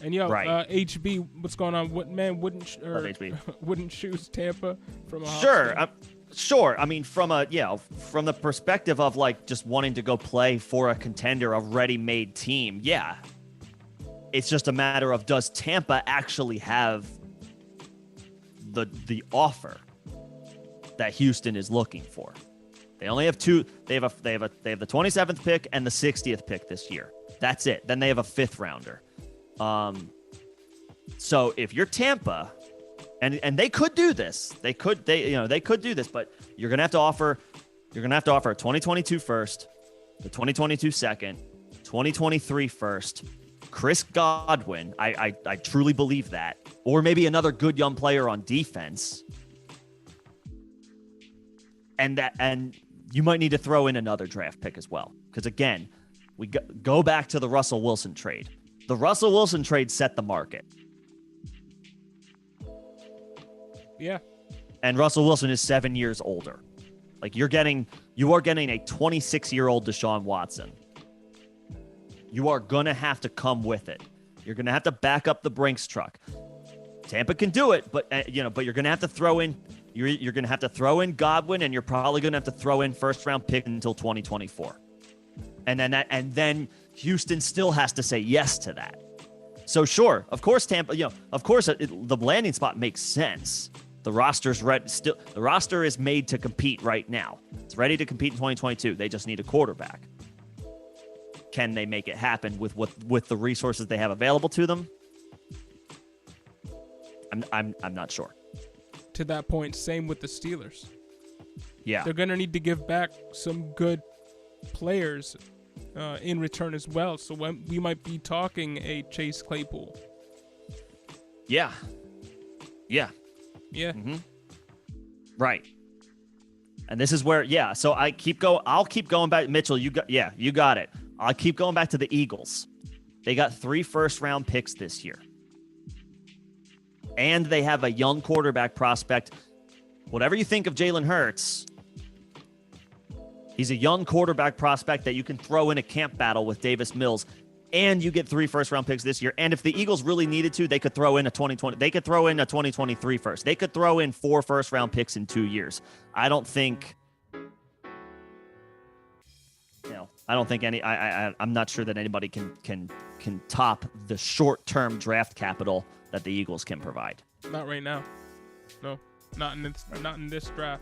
And right. HB, what's going on? What man wouldn't choose Tampa from a Sure. I mean, from the perspective of just wanting to go play for a contender, a ready-made team. Yeah. It's just a matter of, does Tampa actually have the offer that Houston is looking for? They only have 2. They have the 27th pick and the 60th pick this year. That's it. Then they have a 5th rounder. So if you're Tampa, And they could do this. They could do this, but you're gonna have to offer a 2022 first, the 2022 second, 2023 first, Chris Godwin. I truly believe that, or maybe another good young player on defense, and you might need to throw in another draft pick as well, because again, we go back to the Russell Wilson trade. The Russell Wilson trade set the market. Yeah. And Russell Wilson is 7 years older. Like you are getting a 26-year-old Deshaun Watson. You are going to have to come with it. You're going to have to back up the Brinks truck. Tampa can do it, but but you're going to have to throw in you're going to have to throw in Godwin, and you're probably going to have to throw in first-round pick until 2024. And then Houston still has to say yes to that. So sure, of course Tampa, the landing spot makes sense. The roster is made to compete right now. It's ready to compete in 2022. They just need a quarterback. Can they make it happen with the resources they have available to them? I'm not sure. To that point, same with the Steelers. Yeah. They're going to need to give back some good players in return as well. So we might be talking a Chase Claypool. Yeah. Yeah. Mm-hmm. Right. And this is where, so I'll keep going back. Mitchell, you got it. I'll keep going back to the Eagles. They got 3 first-round picks this year. And they have a young quarterback prospect. Whatever you think of Jalen Hurts, he's a young quarterback prospect that you can throw in a camp battle with Davis Mills, and you get 3 first-round picks this year. And if the Eagles really needed to, they could throw in a 2020. They could throw in a 2023 first. They could throw in 4 first-round picks in 2 years. I don't think any. I'm not sure that anybody can top the short-term draft capital that the Eagles can provide. Not right now. No, not in this draft.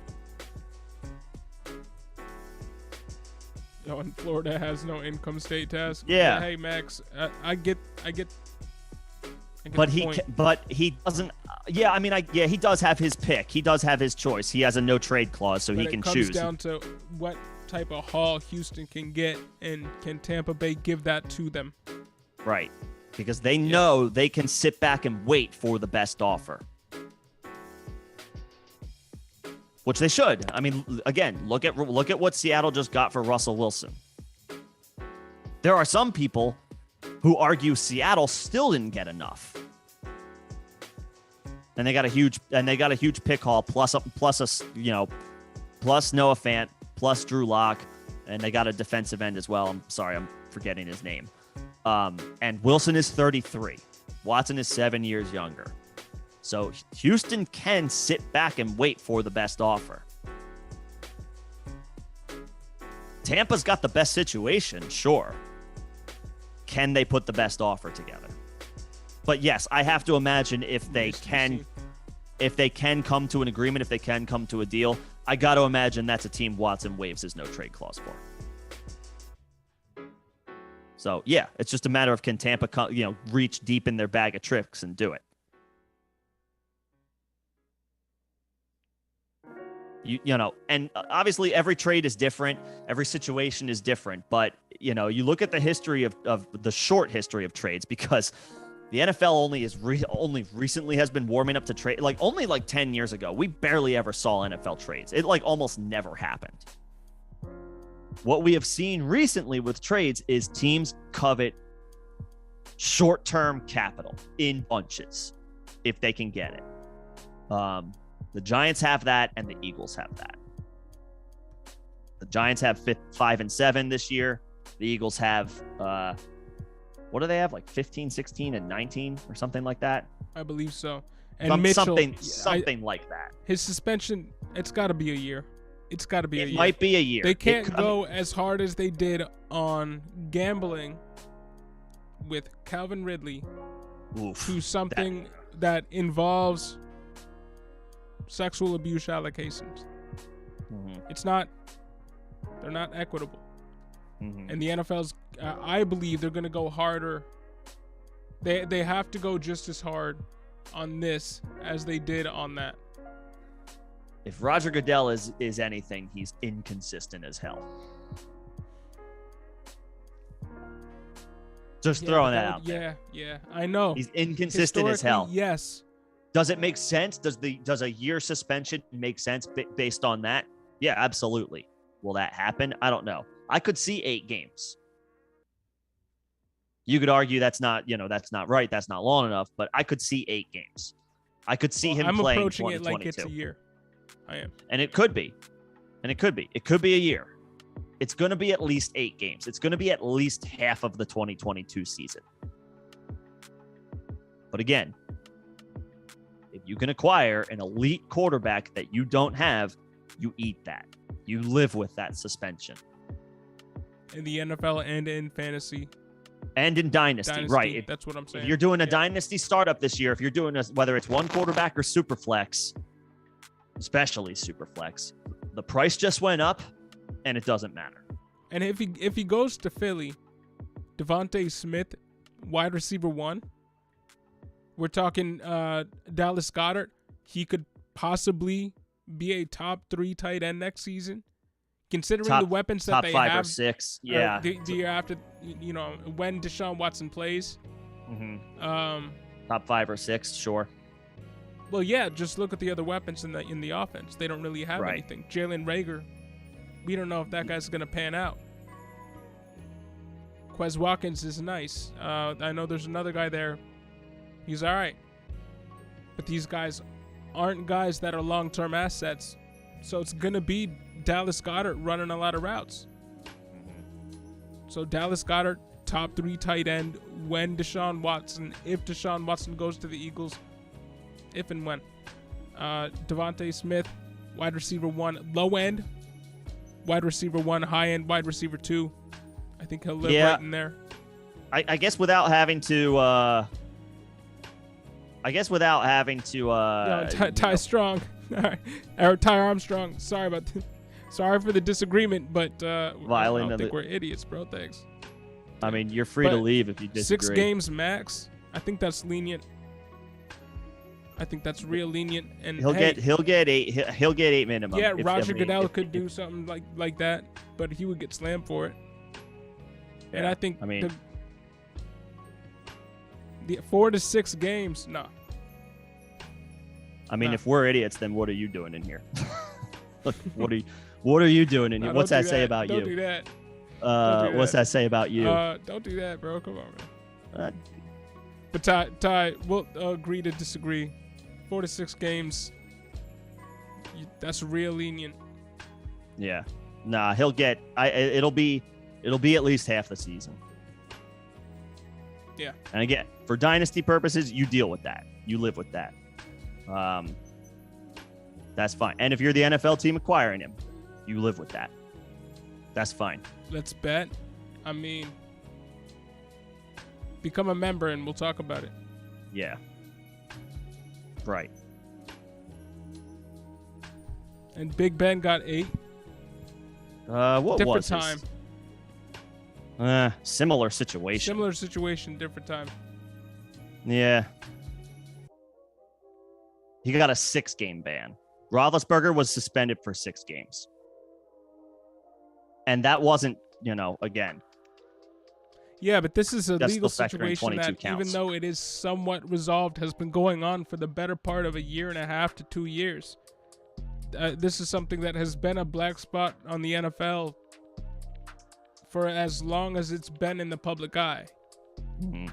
And Florida has no income state task. Yeah. But hey, Max, I get. But he doesn't. Yeah, I mean, he does have his pick. He does have his choice. He has a no trade clause, so he can choose. It comes down to what type of haul Houston can get, and can Tampa Bay give that to them? Right, because they know they can sit back and wait for the best offer. Which they should. I mean, again, look at what Seattle just got for Russell Wilson. There are some people who argue Seattle still didn't get enough, and they got a huge pick haul plus Noah Fant plus Drew Lock, and they got a defensive end as well. I'm sorry, I'm forgetting his name. And Wilson is 33. Watson is 7 years younger. So Houston can sit back and wait for the best offer. Tampa's got the best situation, sure. Can they put the best offer together? But yes, I have to imagine if they can come to an agreement, if they can come to a deal, I got to imagine that's a team Watson waives his no trade clause for. So yeah, it's just a matter of can Tampa, reach deep in their bag of tricks and do it. And obviously every trade is different. Every situation is different. But, you look at the history of the short history of trades, because the NFL only recently has been warming up to trade. Only 10 years ago, we barely ever saw NFL trades. It almost never happened. What we have seen recently with trades is teams covet short-term capital in bunches if they can get it. The Giants have that, and the Eagles have that. The Giants have 5 and 7 this year. The Eagles have, what do they have? 15, 16, and 19 or something like that? I believe so. And Mitchell, something like that. His suspension, it's got to be a year. It's got to be a year. It might be a year. They can't go as hard as they did on gambling with Calvin Ridley to something that involves sexual abuse allegations. Mm-hmm. They're not equitable. Mm-hmm. And the NFL's, I believe they're going to go harder. They have to go just as hard on this as they did on that. If Roger Goodell is anything, he's inconsistent as hell. Just throwing that out there. Yeah, I know. He's inconsistent as hell. Yes. Does it make sense? Does a year suspension make sense based on that? Yeah, absolutely. Will that happen? I don't know. I could see 8 games. You could argue that's not right. That's not long enough, but I could see 8 games. I could see him playing 2022. I'm approaching it like it's a year. I am. And it could be. It could be a year. It's going to be at least 8 games. It's going to be at least half of the 2022 season. But again, if you can acquire an elite quarterback that you don't have, you eat that. You live with that suspension. In the NFL and in fantasy. And in dynasty. Right. That's what I'm saying. If you're doing a dynasty startup this year, if you're doing whether it's one quarterback or super flex, especially super flex, the price just went up and it doesn't matter. And if he goes to Philly, Devontae Smith, wide receiver 1, we're talking Dallas Goedert. He could possibly be a top 3 tight end next season, considering the weapons that they have. Top 5 or 6, yeah. The year after, when Deshaun Watson plays. Mm-hmm. Top 5 or 6, sure. Well, yeah, just look at the other weapons in the offense. They don't really have anything. Jalen Reagor, we don't know if that guy's going to pan out. Quez Watkins is nice. I know there's another guy there. He's all right. But these guys aren't guys that are long-term assets. So it's going to be Dallas Goedert running a lot of routes. So Dallas Goedert, top 3 tight end when if Deshaun Watson goes to the Eagles, if and when. Devontae Smith, wide receiver 1, low end, wide receiver 1, high end, wide receiver 2. I think he'll live right in there. I guess without having to Ty Strong. All right. Or Ty Armstrong. Sorry about that. Sorry for the disagreement, but I don't think we're idiots, bro. Thanks. I mean, you're free to leave if you disagree. 6 games max. I think that's lenient. I think that's real lenient, and he'll get 8. He'll get 8 minimum. Yeah, Roger Goodell could do something like that, but he would get slammed for it. Yeah, and I think the 4 to 6 games, no. I mean, if we're idiots, then what are you doing in here? Look, what are you doing in here? What's that say about you? Don't do that. What's that say about you? Don't do that, bro. Come on, man. But Ty, we'll agree to disagree. 4 to 6 games. That's real lenient. Yeah. Nah, he'll get. It'll be at least half the season. Yeah. And again, for dynasty purposes, you deal with that. You live with that. That's fine. And if you're the NFL team acquiring him, you live with that. That's fine. Let's bet. I mean, become a member and we'll talk about it. Yeah. Right. And Big Ben got 8. What different was time. Similar situation. Similar situation, different time. Yeah. He got a 6-game ban. Roethlisberger was suspended for 6 games. And that wasn't, again. Yeah, but this is a legal situation that, counts. even though it is somewhat resolved, has been going on for the better part of a year and a half to 2 years. This is something that has been a black spot on the NFL for as long as it's been in the public eye. Mm-hmm.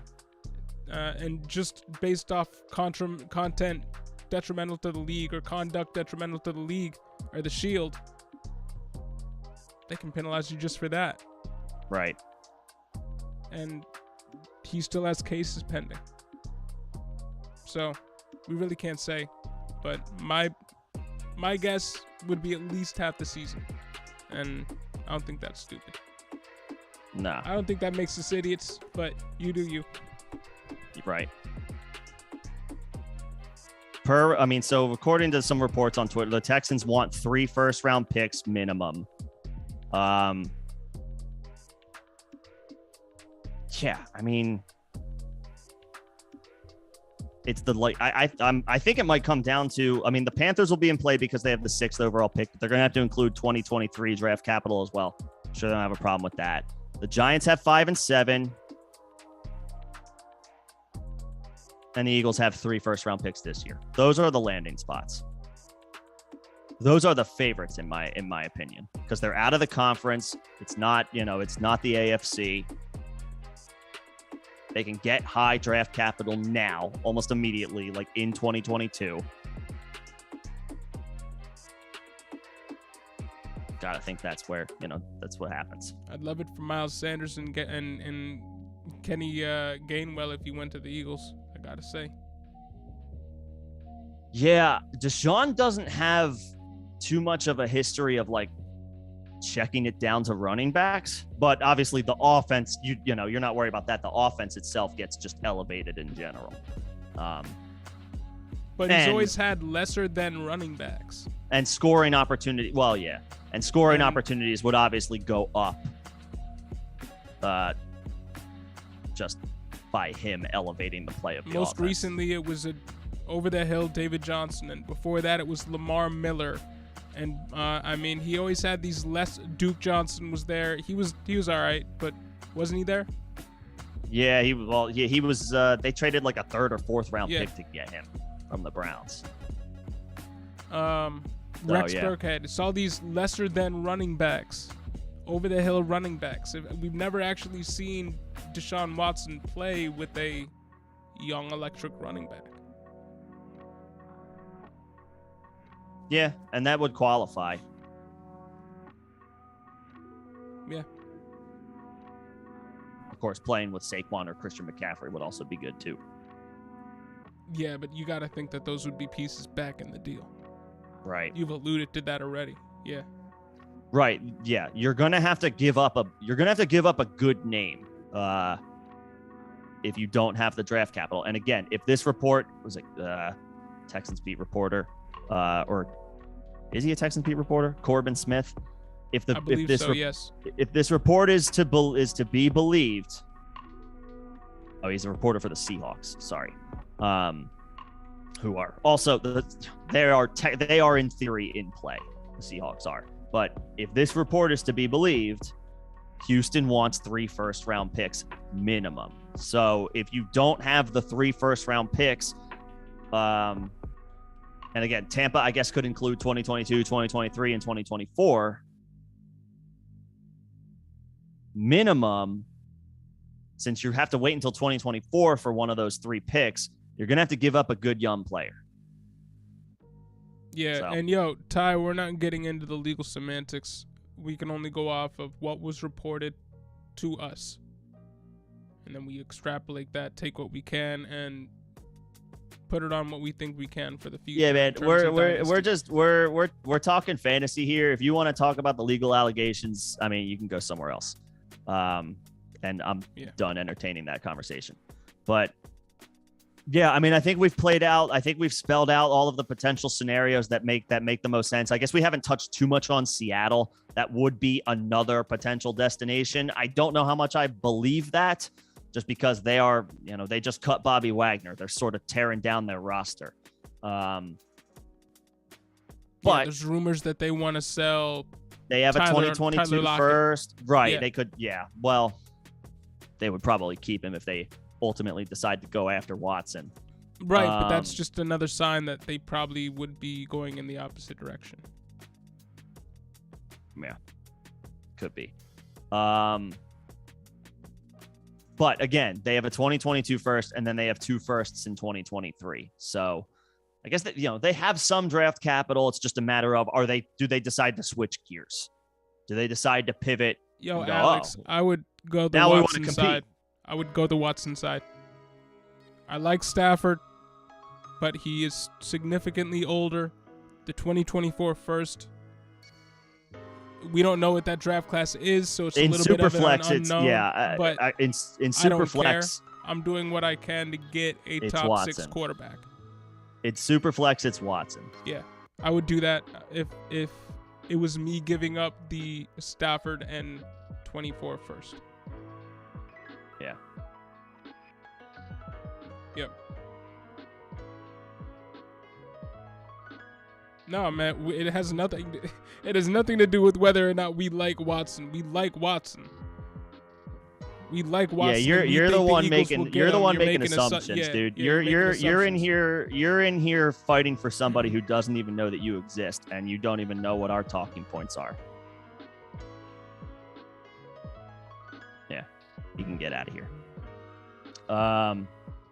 And just based off content detrimental to the league or conduct detrimental to the league or the Shield, they can penalize you just for that. Right. And he still has cases pending. So we really can't say. But my guess would be at least half the season. And I don't think that's stupid. Nah. I don't think that makes us idiots, but you do you. Right. So according to some reports on Twitter, the Texans want 3 first-round picks minimum. Yeah, I mean, it's the like I think it might come down to, I mean, the Panthers will be in play because they have the 6th overall pick. But they're going to have to include 2023 draft capital as well. I'm sure they don't have a problem with that. The Giants have 5 and 7. And the Eagles have 3 first-round picks this year. Those are the landing spots. Those are the favorites in my opinion, because they're out of the conference. It's not, it's not the AFC. They can get high draft capital now, almost immediately, like in 2022. Gotta think that's where, that's what happens. I'd love it for Miles Sanders and Kenny Gainwell if he went to the Eagles, I gotta say. Yeah, Deshaun doesn't have too much of a history of like checking it down to running backs, but obviously the offense, you're not worried about that. The offense itself gets just elevated in general. But he's always had lesser than running backs. And scoring opportunity, well, yeah. And scoring opportunities would obviously go up just by him elevating the play of the Most offense. recently, it was over the hill David Johnson, and before that, it was Lamar Miller. And I mean, he always had these less. Duke Johnson was there. He was all right, but wasn't he there? Yeah, he was. They traded like a 3rd or 4th round pick to get him from the Browns. Rex Burkhead. It's all these lesser than running backs, over the hill running backs. We've never actually seen Deshaun Watson play with a young electric running back. Yeah, and that would qualify. Yeah. Of course, playing with Saquon or Christian McCaffrey would also be good too. Yeah, but you got to think that those would be pieces back in the deal. Right. You've alluded to that already. Yeah. Right. Yeah. You're gonna have to give up a good name if you don't have the draft capital. And again, if this report was like Texans beat reporter, or is he a Texans beat reporter? Corbin Smith. If this report is to be believed. Oh, he's a reporter for the Seahawks. Sorry. Who are also they are in theory in play. The Seahawks are. But if this report is to be believed, Houston wants 3 first-round picks minimum. So if you don't have the 3 first-round picks, and again, Tampa, I guess, could include 2022, 2023, and 2024. Minimum, since you have to wait until 2024 for one of those 3 picks, you're going to have to give up a good young player. Yeah, and Ty, we're not getting into the legal semantics. We can only go off of what was reported to us. And then we extrapolate that, take what we can, and put it on what we think we can for the future. Yeah, man, we're talking fantasy here. If you want to talk about the legal allegations, I mean, you can go somewhere else. And I'm done entertaining that conversation. But yeah, I mean, I think we've spelled out all of the potential scenarios that make the most sense. I guess we haven't touched too much on Seattle. That would be another potential destination. I don't know how much I believe that, just because they are, they just cut Bobby Wagner. They're sort of tearing down their roster. But there's rumors that they want to sell. They have a 2022 first. Right. Yeah. They could. Yeah. Well, they would probably keep him if they ultimately decide to go after Watson. Right. But that's just another sign that they probably would be going in the opposite direction. Yeah. Could be. But again, they have a 2022 first, and then they have 2 firsts in 2023. So I guess that, they have some draft capital. It's just a matter of, do they decide to switch gears? Do they decide to pivot? Alex, I would go the Watson side. I would go the Watson side. I like Stafford, but he is significantly older. The 2024 first. We don't know what that draft class is, so it's a little bit of an unknown. But in Superflex, I'm doing what I can to get a top Watson. 6 quarterback. It's Superflex, it's Watson. Yeah, I would do that if it was me giving up the Stafford and 24 first. Yeah. Yep. No, man, it has nothing. It has nothing to do with whether or not we like Watson. We like Watson. We like Watson. Yeah, you're the one making assumptions, dude. You're in here fighting for somebody who doesn't even know that you exist, and you don't even know what our talking points are. Yeah, you can get out of here.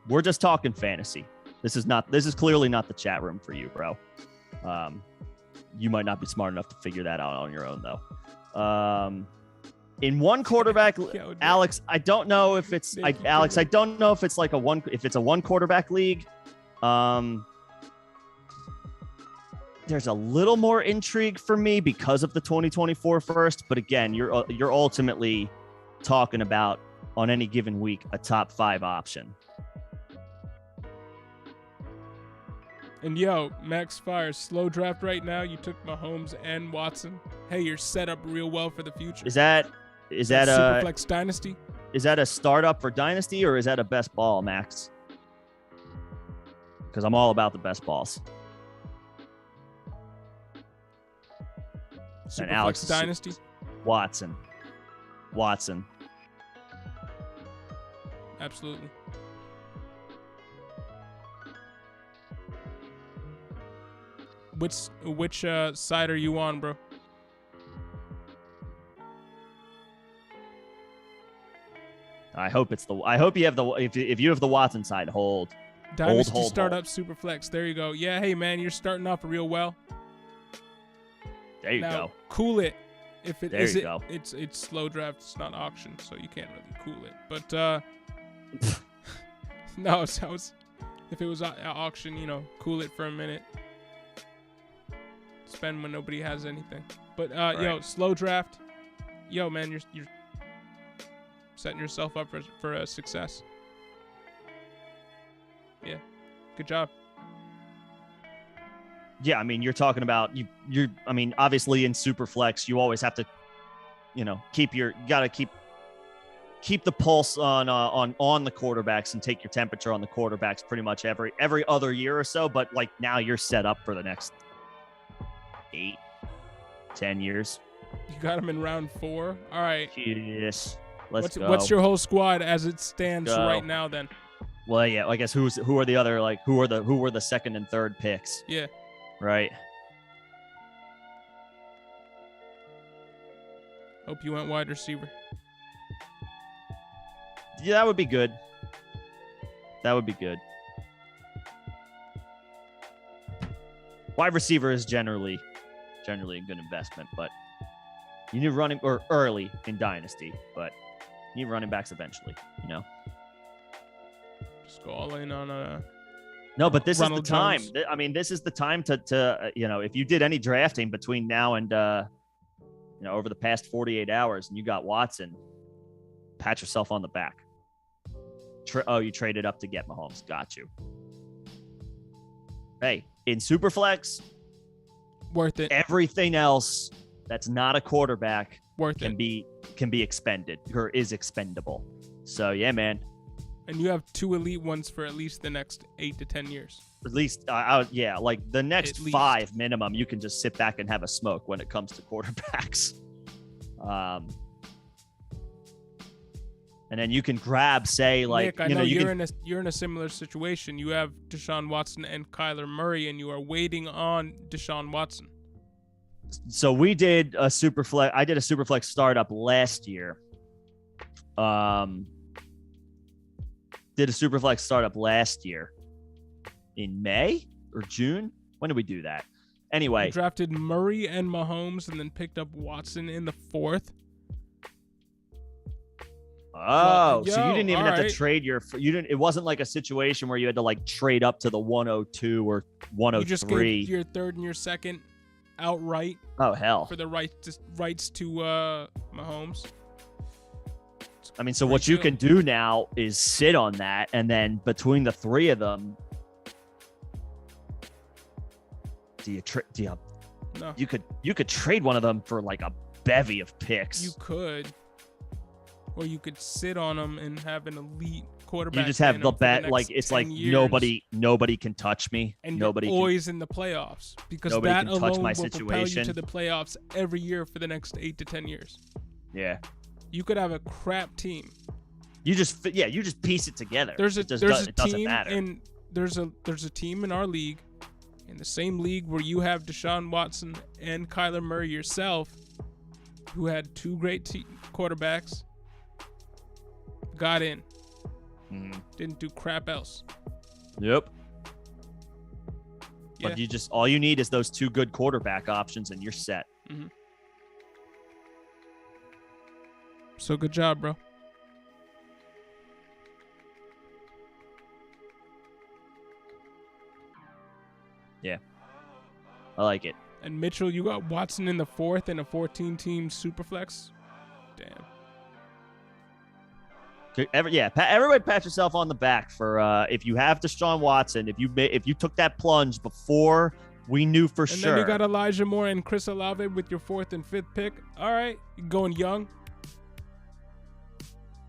We're just talking fantasy. This is clearly not the chat room for you, bro. You might not be smart enough to figure that out on your own, though. In one quarterback, Alex, I don't know if it's I don't know if it's like if it's a one quarterback league. There's a little more intrigue for me because of the 2024 first, but again, you're ultimately talking about on any given week a top 5 option. And yo, Max Fire, slow draft right now. You took Mahomes and Watson. Hey, you're set up real well for the future. Is that a Superflex Dynasty? Is that a startup for Dynasty, or is that a best ball, Max? Because I'm all about the best balls. Superflex and Alex Dynasty? Watson. Absolutely. Which side are you on, bro? I hope you have if you have the Watson side, hold. Dynasty startup Superflex. There you go. Yeah, hey man, you're starting off real well. There you go. Cool it. If it there is you it, go. It's slow draft. It's not auction, so you can't really cool it. But no, so if it was auction, cool it for a minute. Spend when nobody has anything. But right. Yo, slow draft. Yo, man, you're setting yourself up for a success. Yeah, good job. Yeah, I mean, you're talking about you're. I mean, obviously in Superflex, you always have to, keep the pulse on the quarterbacks and take your temperature on the quarterbacks pretty much every other year or so. But like now, you're set up for the next 8-10 years. You got him in round 4. All right. Yes. Let's go. What's your whole squad as it stands right now? Then. Well, yeah. I guess who are the other who were the second and third picks? Yeah. Right. Hope you went wide receiver. Yeah, that would be good. Wide receiver is generally a good investment, but you need running or early in Dynasty, but you need running backs eventually, Just go all in on No, but this Ronald is the time. Jones. I mean, this is the time to if you did any drafting between now and over the past 48 hours and you got Watson, pat yourself on the back. You traded up to get Mahomes. Got you. Hey, in Superflex, worth it. Everything else that's not a quarterback can be expended or is expendable. So yeah, man. And you have 2 elite ones for at least the next 8 to 10 years. At least, like the next 5 minimum, you can just sit back and have a smoke when it comes to quarterbacks. And then you can grab, say, like, Nick, I know you're in a similar situation. You have Deshaun Watson and Kyler Murray, and you are waiting on Deshaun Watson. So we did a Superflex. I did a Superflex startup last year. Did a Superflex startup last year in May or June. When did we do that? Anyway, you drafted Murray and Mahomes, and then picked up Watson in the 4th. Oh, so you didn't even have to trade it wasn't like a situation where you had to like trade up to the 102 or 103. You just gave your 3rd and your 2nd outright. Oh, hell. For the rights to Mahomes. I mean, so what you can do now is sit on that, and then between the 3 of them, No. You could trade one of them for like a bevy of picks. You could. Or you could sit on them and have an elite quarterback. You just have the bet, next like it's 10 like years, nobody can touch me. and Nobody you're can, always in the playoffs because nobody that can touch alone my will propel you to situation. the playoffs every year for the next 8 to 10 years. Yeah. You could have a crap team. You just piece it together. There's a it team doesn't matter. in there's a team in our league, in the same league where you have Deshaun Watson and Kyler Murray yourself, who had two great quarterbacks, got in, didn't do crap else. Yep. Yeah. But all you need is those two good quarterback options, and you're set. Mm-hmm. So good job, bro. Yeah. I like it. And Mitchell, you got Watson in the 4th in a 14-team superflex. Damn. Everybody pat yourself on the back for if you have Deshaun Watson, if you took that plunge before we knew for sure. And then you got Elijah Moore and Chris Olave with your 4th and 5th pick. All right, you're going young.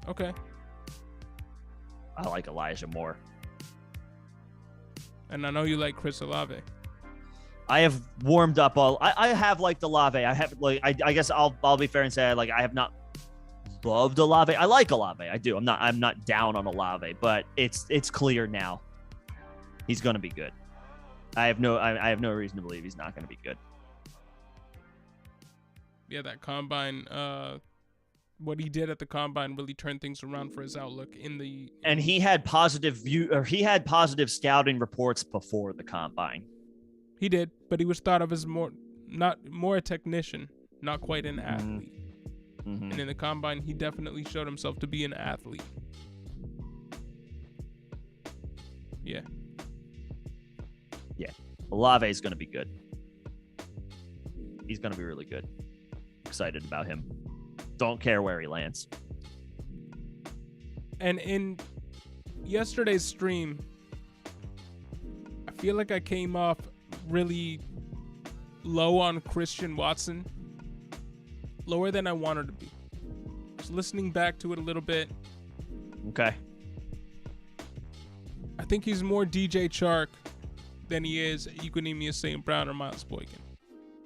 Okay. I like Elijah Moore. And I know you like Chris Olave. I have warmed up I have liked Olave. I have I guess I'll be fair and say I have not loved Olave. I like Olave. I do. I'm not down on Olave, but it's clear now he's going to be good. I have no reason to believe he's not going to be good. Yeah, that combine, what he did at the combine really turned things around for his outlook and he had positive scouting reports before the combine. He did, but he was thought of as more a technician, not quite an athlete. Mm-hmm. And in the combine, he definitely showed himself to be an athlete. Yeah. Yeah. Olave is going to be good. He's going to be really good. Excited about him. Don't care where he lands. And in yesterday's stream, I feel like I came off really low on Christian Watson. Lower than I wanted to be. Just listening back to it a little bit. Okay. I think he's more DJ Chark than he is Equinemius St. Brown or Miles Boykin.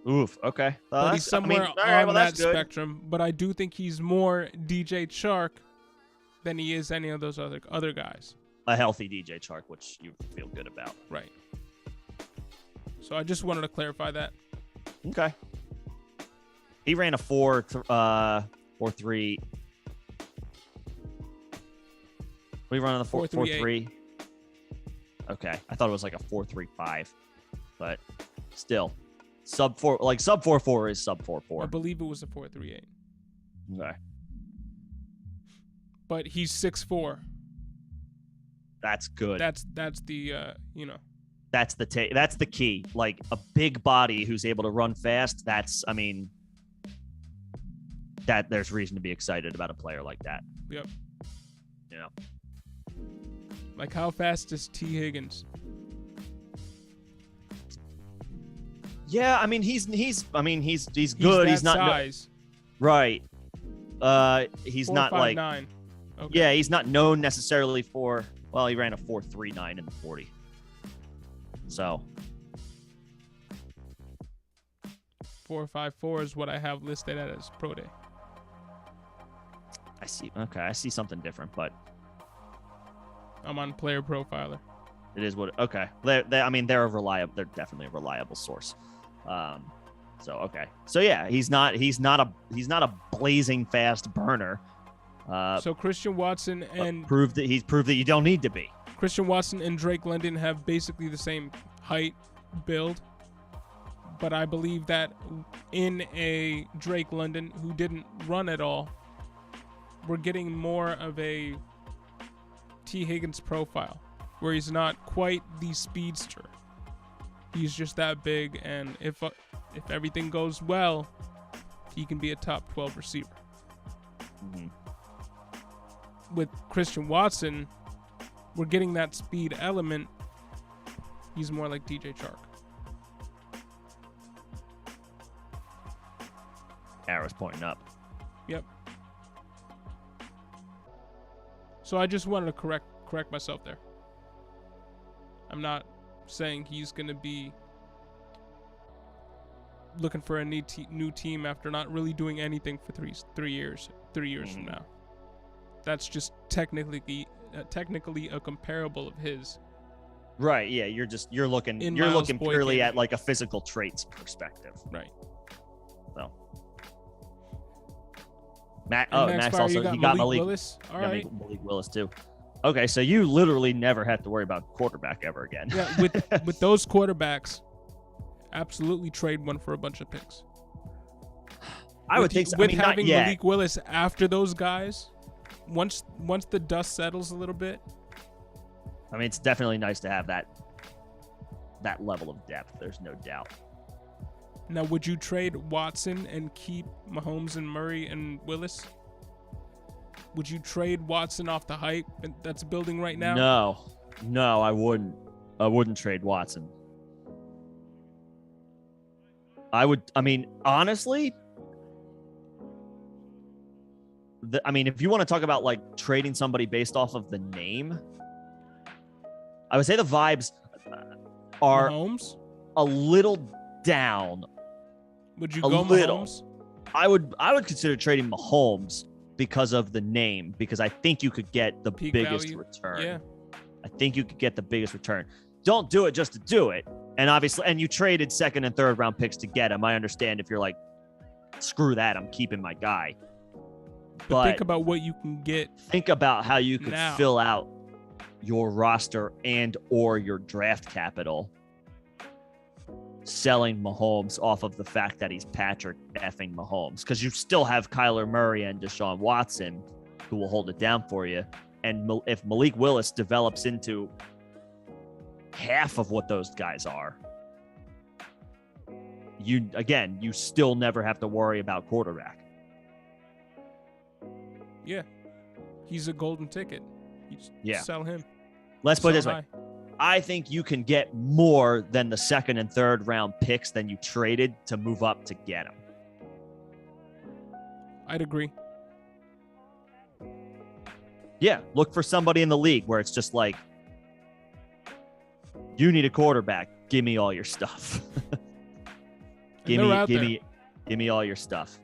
Oof. Okay. But he's somewhere on that spectrum. But I do think he's more DJ Chark than he is any of those other guys. A healthy DJ Chark, which you feel good about. Right. So I just wanted to clarify that. Okay. He ran a 4-3. What are you running the 4-3? Okay. I thought it was like a 4-3-5. But still. Sub 4-4 is sub 4-4. I believe it was a 4-3-8. Okay. But he's 6'4". That's good. That's the That's the key. Like a big body who's able to run fast. That there's reason to be excited about a player like that. Yep. You know. Like how fast is T. Higgins? Yeah, I mean he's good. He's not size. Right. He's 4, not 5, like 9. Okay. Yeah, he's not known necessarily for. Well, he ran a 4.39 in the 40. So 4.54 is what I have listed as pro day. I see. Okay, I see something different, but I'm on Player Profiler. it is what. Okay, they're a reliable. They're definitely a reliable source. So okay. So yeah, he's not a blazing fast burner. So Christian Watson and proved that you don't need to be. Christian Watson and Drake London have basically the same height, build, but I believe that in a Drake London who didn't run at all, we're getting more of a T. Higgins profile, where he's not quite the speedster. He's just that big, and if everything goes well, he can be a top 12 receiver. Mm-hmm. With Christian Watson, we're getting that speed element. He's more like DJ Chark. Arrows pointing up. Yep. So I just wanted to correct correct myself there. I'm not saying he's going to be looking for a new team after not really doing anything for 3 years from now. That's just technically a comparable of his. Right. Yeah. You're looking purely at like a physical traits perspective. Right. So. Max also you he got Malik Willis. All right. Malik Willis too. Okay, so you literally never have to worry about quarterback ever again. Yeah, with those quarterbacks, absolutely trade one for a bunch of picks. I would think so. With having Malik Willis after those guys, once the dust settles a little bit. I mean, it's definitely nice to have that level of depth. There's no doubt. Now, would you trade Watson and keep Mahomes and Murray and Willis? Would you trade Watson off the hype that's building right now? No, I wouldn't. I wouldn't trade Watson. Honestly, if you want to talk about like trading somebody based off of the name, I would say the vibes are Mahomes? A little down. Would you go Mahomes? I would consider trading Mahomes because of the name, because I think you could get the biggest return. Yeah. I think you could get the biggest return. Don't do it just to do it. And obviously, and you traded second and third round picks to get him. I understand if you're like, screw that, I'm keeping my guy. But think about what you can get. Think about how you could now. Fill out your roster and or your draft capital selling Mahomes off of the fact that he's Patrick effing Mahomes, because you still have Kyler Murray and Deshaun Watson who will hold it down for you. And if Malik Willis develops into half of what those guys are, you still never have to worry about quarterback. Yeah. He's a golden ticket. Sell him. Let's put it this way. I think you can get more than the second and third round picks than you traded to move up to get them. I'd agree. Yeah, look for somebody in the league where it's just like, you need a quarterback. Give me all your stuff. give me all your stuff.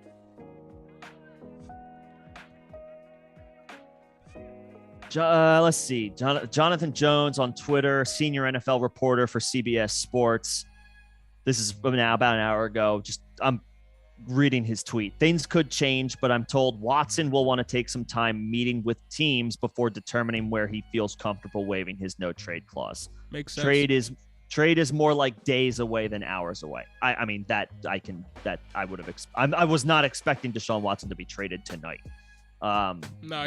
Let's see. Jonathan Jones on Twitter, senior NFL reporter for CBS Sports. This is now about an hour ago. I'm reading his tweet. Things could change, but I'm told Watson will want to take some time meeting with teams before determining where he feels comfortable waiving his no trade clause. Makes sense. Trade is more like days away than hours away. I was not expecting Deshaun Watson to be traded tonight. No,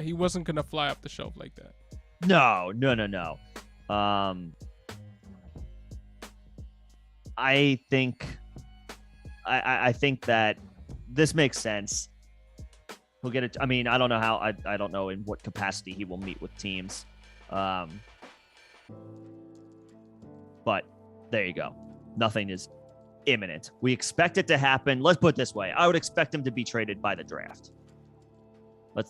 he wasn't gonna fly off the shelf like that. No. I think that this makes sense. He'll get it. I mean, I don't know how. I don't know in what capacity he will meet with teams. But there you go. Nothing is imminent. We expect it to happen. Let's put it this way. I would expect him to be traded by the draft. I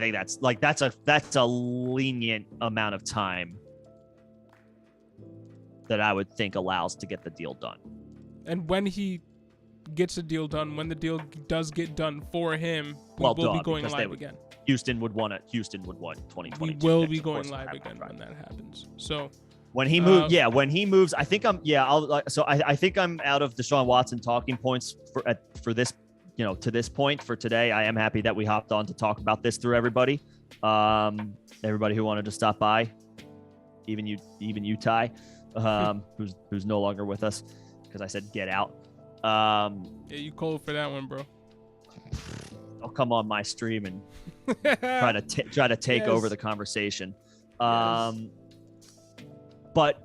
think that's a lenient amount of time that I would think allows to get the deal done. And when he gets a deal done, when the deal does get done for him, we will be going live again. Houston would want 2022. We will be going live again when that happens. So when he moves, I think I think I'm out of Deshaun Watson talking points for this. To this point for today. I am happy that we hopped on to talk about this through everybody. Everybody who wanted to stop by, even you, Ty, who's no longer with us because I said get out. Yeah, you cold for that one, bro. I'll come on my stream and try to take over the conversation. But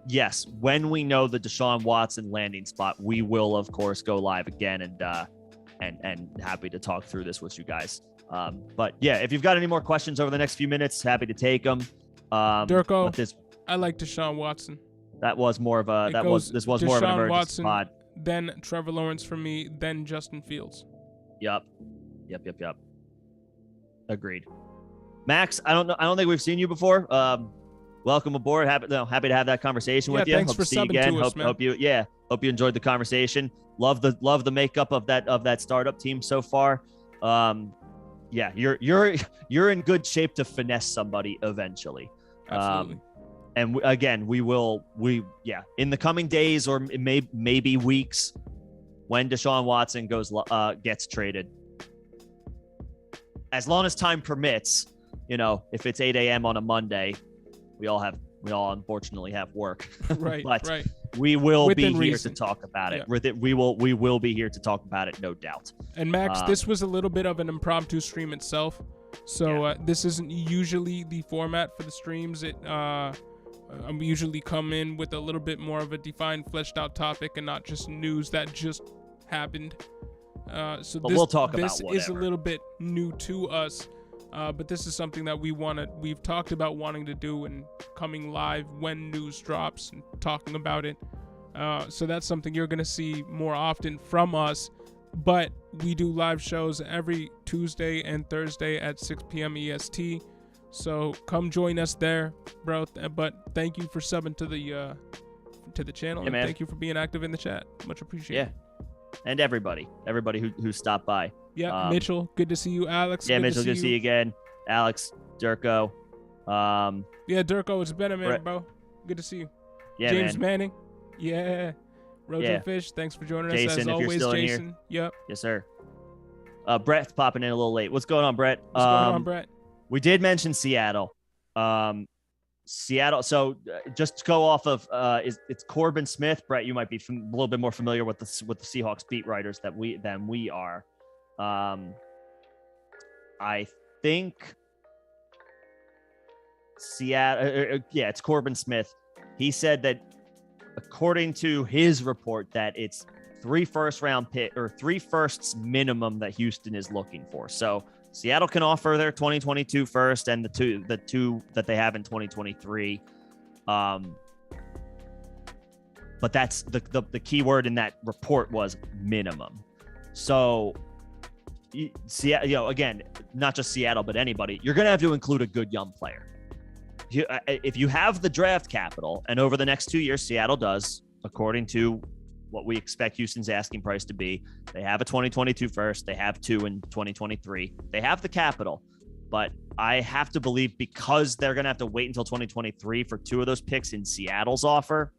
yes, when we know the Deshaun Watson landing spot, we will of course go live again and happy to talk through this with you guys. But yeah, if you've got any more questions over the next few minutes, happy to take them. Durko, I like Deshaun Watson. That was more of a this was more of an emergency Watson, pod. Then Trevor Lawrence for me, then Justin Fields. Yep. Agreed. Max, I don't think we've seen you before. welcome aboard. Happy to have that conversation with you. Thanks Hope for to see you subbing again. to us, man. Hope you enjoyed the conversation. Love the makeup of that startup team so far. You're in good shape to finesse somebody eventually. Absolutely. And in the coming days or maybe weeks, when Deshaun Watson gets traded, as long as time permits, if it's 8 a.m. on a Monday, we all unfortunately have work. Right. But right. we will Within be here reason. to talk about it. Yeah. We will be here to talk about it, no doubt. And Max, this was a little bit of an impromptu stream itself. So this isn't usually the format for the streams. I usually come in with a little bit more of a defined, fleshed out topic and not just news that just happened. We'll talk about this whatever. is a little bit new to us. But this is something that we've talked about wanting to do and coming live when news drops and talking about it. So that's something you're going to see more often from us. But we do live shows every Tuesday and Thursday at 6 p.m. EST. So come join us there, bro. But thank you for subbing to the channel. And thank you for being active in the chat. Much appreciated. Yeah. And everybody who stopped by. Yeah, Mitchell, good to see you. Alex, Mitchell, good to see you again. Alex, Durko. Yeah, Durko, it's been a minute, bro. Good to see you. Yeah, James man. Manning. Yeah. Rojo Fish, thanks for joining us Jason, as if always, you're still Jason. in here. Yep. Yes, sir. Brett's popping in a little late. What's going on, Brett? What's going on, Brett? We did mention Seattle. Seattle. So just to go off of it's Corbin Smith. Brett, you might be a little bit more familiar with the Seahawks beat writers than we are. I think Seattle. It's Corbin Smith. He said that according to his report that it's 3 first-round pick or 3 firsts minimum that Houston is looking for. So Seattle can offer their 2022 first and the two that they have in 2023. But that's the key word in that report was minimum. So again, not just Seattle, but anybody, you're going to have to include a good young player. If you have the draft capital, and over the next 2 years, Seattle does, according to what we expect Houston's asking price to be, they have a 2022 first, they have 2 in 2023, they have the capital. But I have to believe because they're going to have to wait until 2023 for 2 of those picks in Seattle's offer,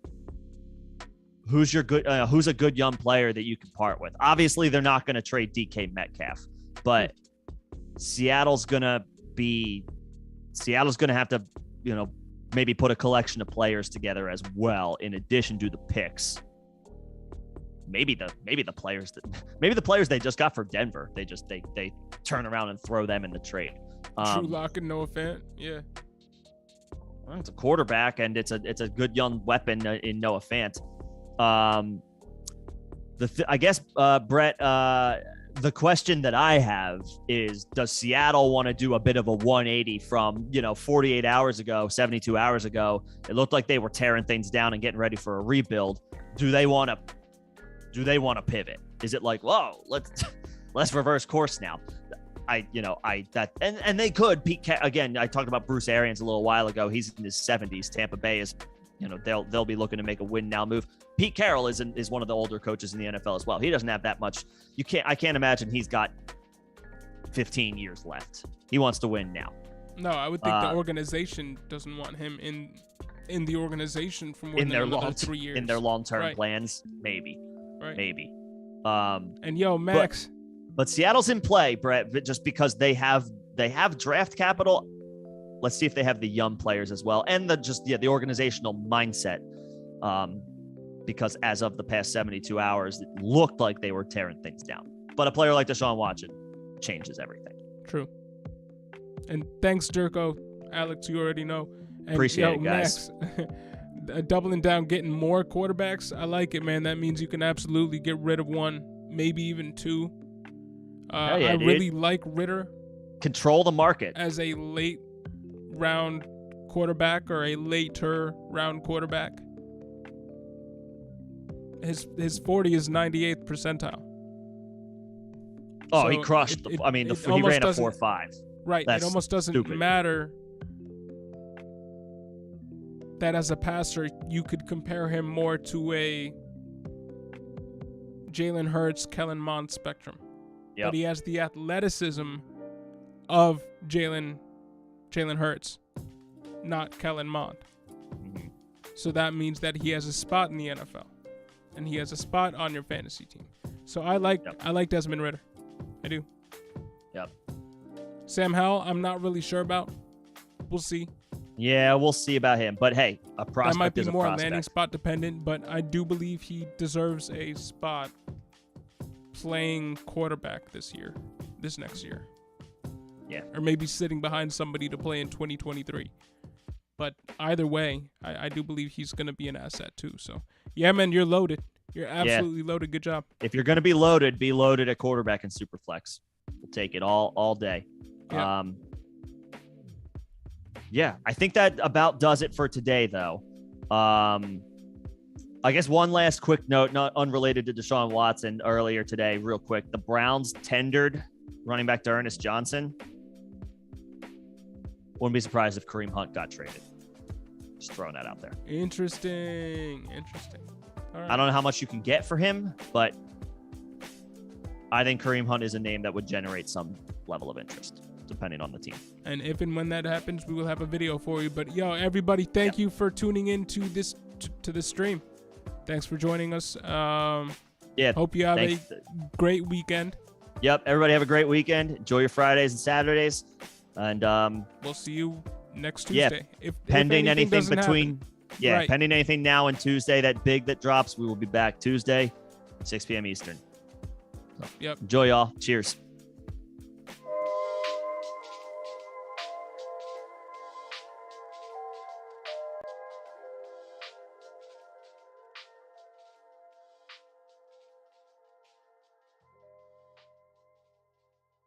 who's a good young player that you can part with? Obviously, they're not going to trade DK Metcalf, but Seattle's going to have to, maybe put a collection of players together as well, in addition to the picks. Maybe the players they just got for Denver, they turn around and throw them in the trade. Drew Lock and Noah Fant, yeah. Well, it's a quarterback, and it's a good young weapon in Noah Fant. I guess, Brett, the question that I have is, does Seattle want to do a bit of a 180 from, 48 hours ago, 72 hours ago? It looked like they were tearing things down and getting ready for a rebuild. Do they want to pivot? Is it like, whoa, let's reverse course now? And they could. Again, I talked about Bruce Arians a little while ago. He's in his 70s. Tampa Bay is, they'll be looking to make a win now move. Pete Carroll is one of the older coaches in the NFL as well. He doesn't have that much. I can't imagine he's got 15 years left. He wants to win now. No, I would think the organization doesn't want him in the organization for more than another 3 years. In their long-term plans, maybe. Right. Maybe. And Max. But Seattle's in play, Brett, just because they have draft capital. Let's see if they have the young players as well, and the organizational mindset. Because as of the past 72 hours, it looked like they were tearing things down. But a player like Deshaun Watson changes everything. True. And thanks, Durko. Alex, you already know. And, appreciate it, guys. Max, doubling down, getting more quarterbacks. I like it, man. That means you can absolutely get rid of 1, maybe even 2. I really like Ritter. Control the market. As a late round quarterback or a later round quarterback. His 40 is 98th percentile. Oh, so he crushed. He ran a 4.5. Right. It almost doesn't matter that as a passer, you could compare him more to a Jalen Hurts, Kellen Mond spectrum. Yep. But he has the athleticism of Jalen Hurts, not Kellen Mond. Mm-hmm. So that means that he has a spot in the NFL, and he has a spot on your fantasy team. So I like Desmond Ridder. I do. Yep. Sam Howell, I'm not really sure about. We'll see. Yeah, we'll see about him. But hey, a prospect that might be is a more prospect. landing spot dependent, but I do believe he deserves a spot playing quarterback this next year. Yeah. Or maybe sitting behind somebody to play in 2023. But either way, I do believe he's going to be an asset too. So, yeah, man, you're loaded. You're absolutely loaded. Good job. If you're going to be loaded at quarterback in Superflex. We'll take it all day. Yeah. Yeah, I think that about does it for today, though. I guess one last quick note, not unrelated to Deshaun Watson earlier today, real quick. The Browns tendered running back Ernest Johnson. Wouldn't be surprised if Kareem Hunt got traded. Just throwing that out there. Interesting. All right. I don't know how much you can get for him, but I think Kareem Hunt is a name that would generate some level of interest, depending on the team. And if and when that happens, we will have a video for you. But yo, everybody, thank you for tuning in to this stream. Thanks for joining us. Hope you have a great weekend. Yep, everybody have a great weekend. Enjoy your Fridays and Saturdays, and we'll see you next Tuesday. If pending anything between, right. Pending anything now and Tuesday that drops, we will be back Tuesday, 6 p.m. Eastern. So, yep. Enjoy, y'all. Cheers.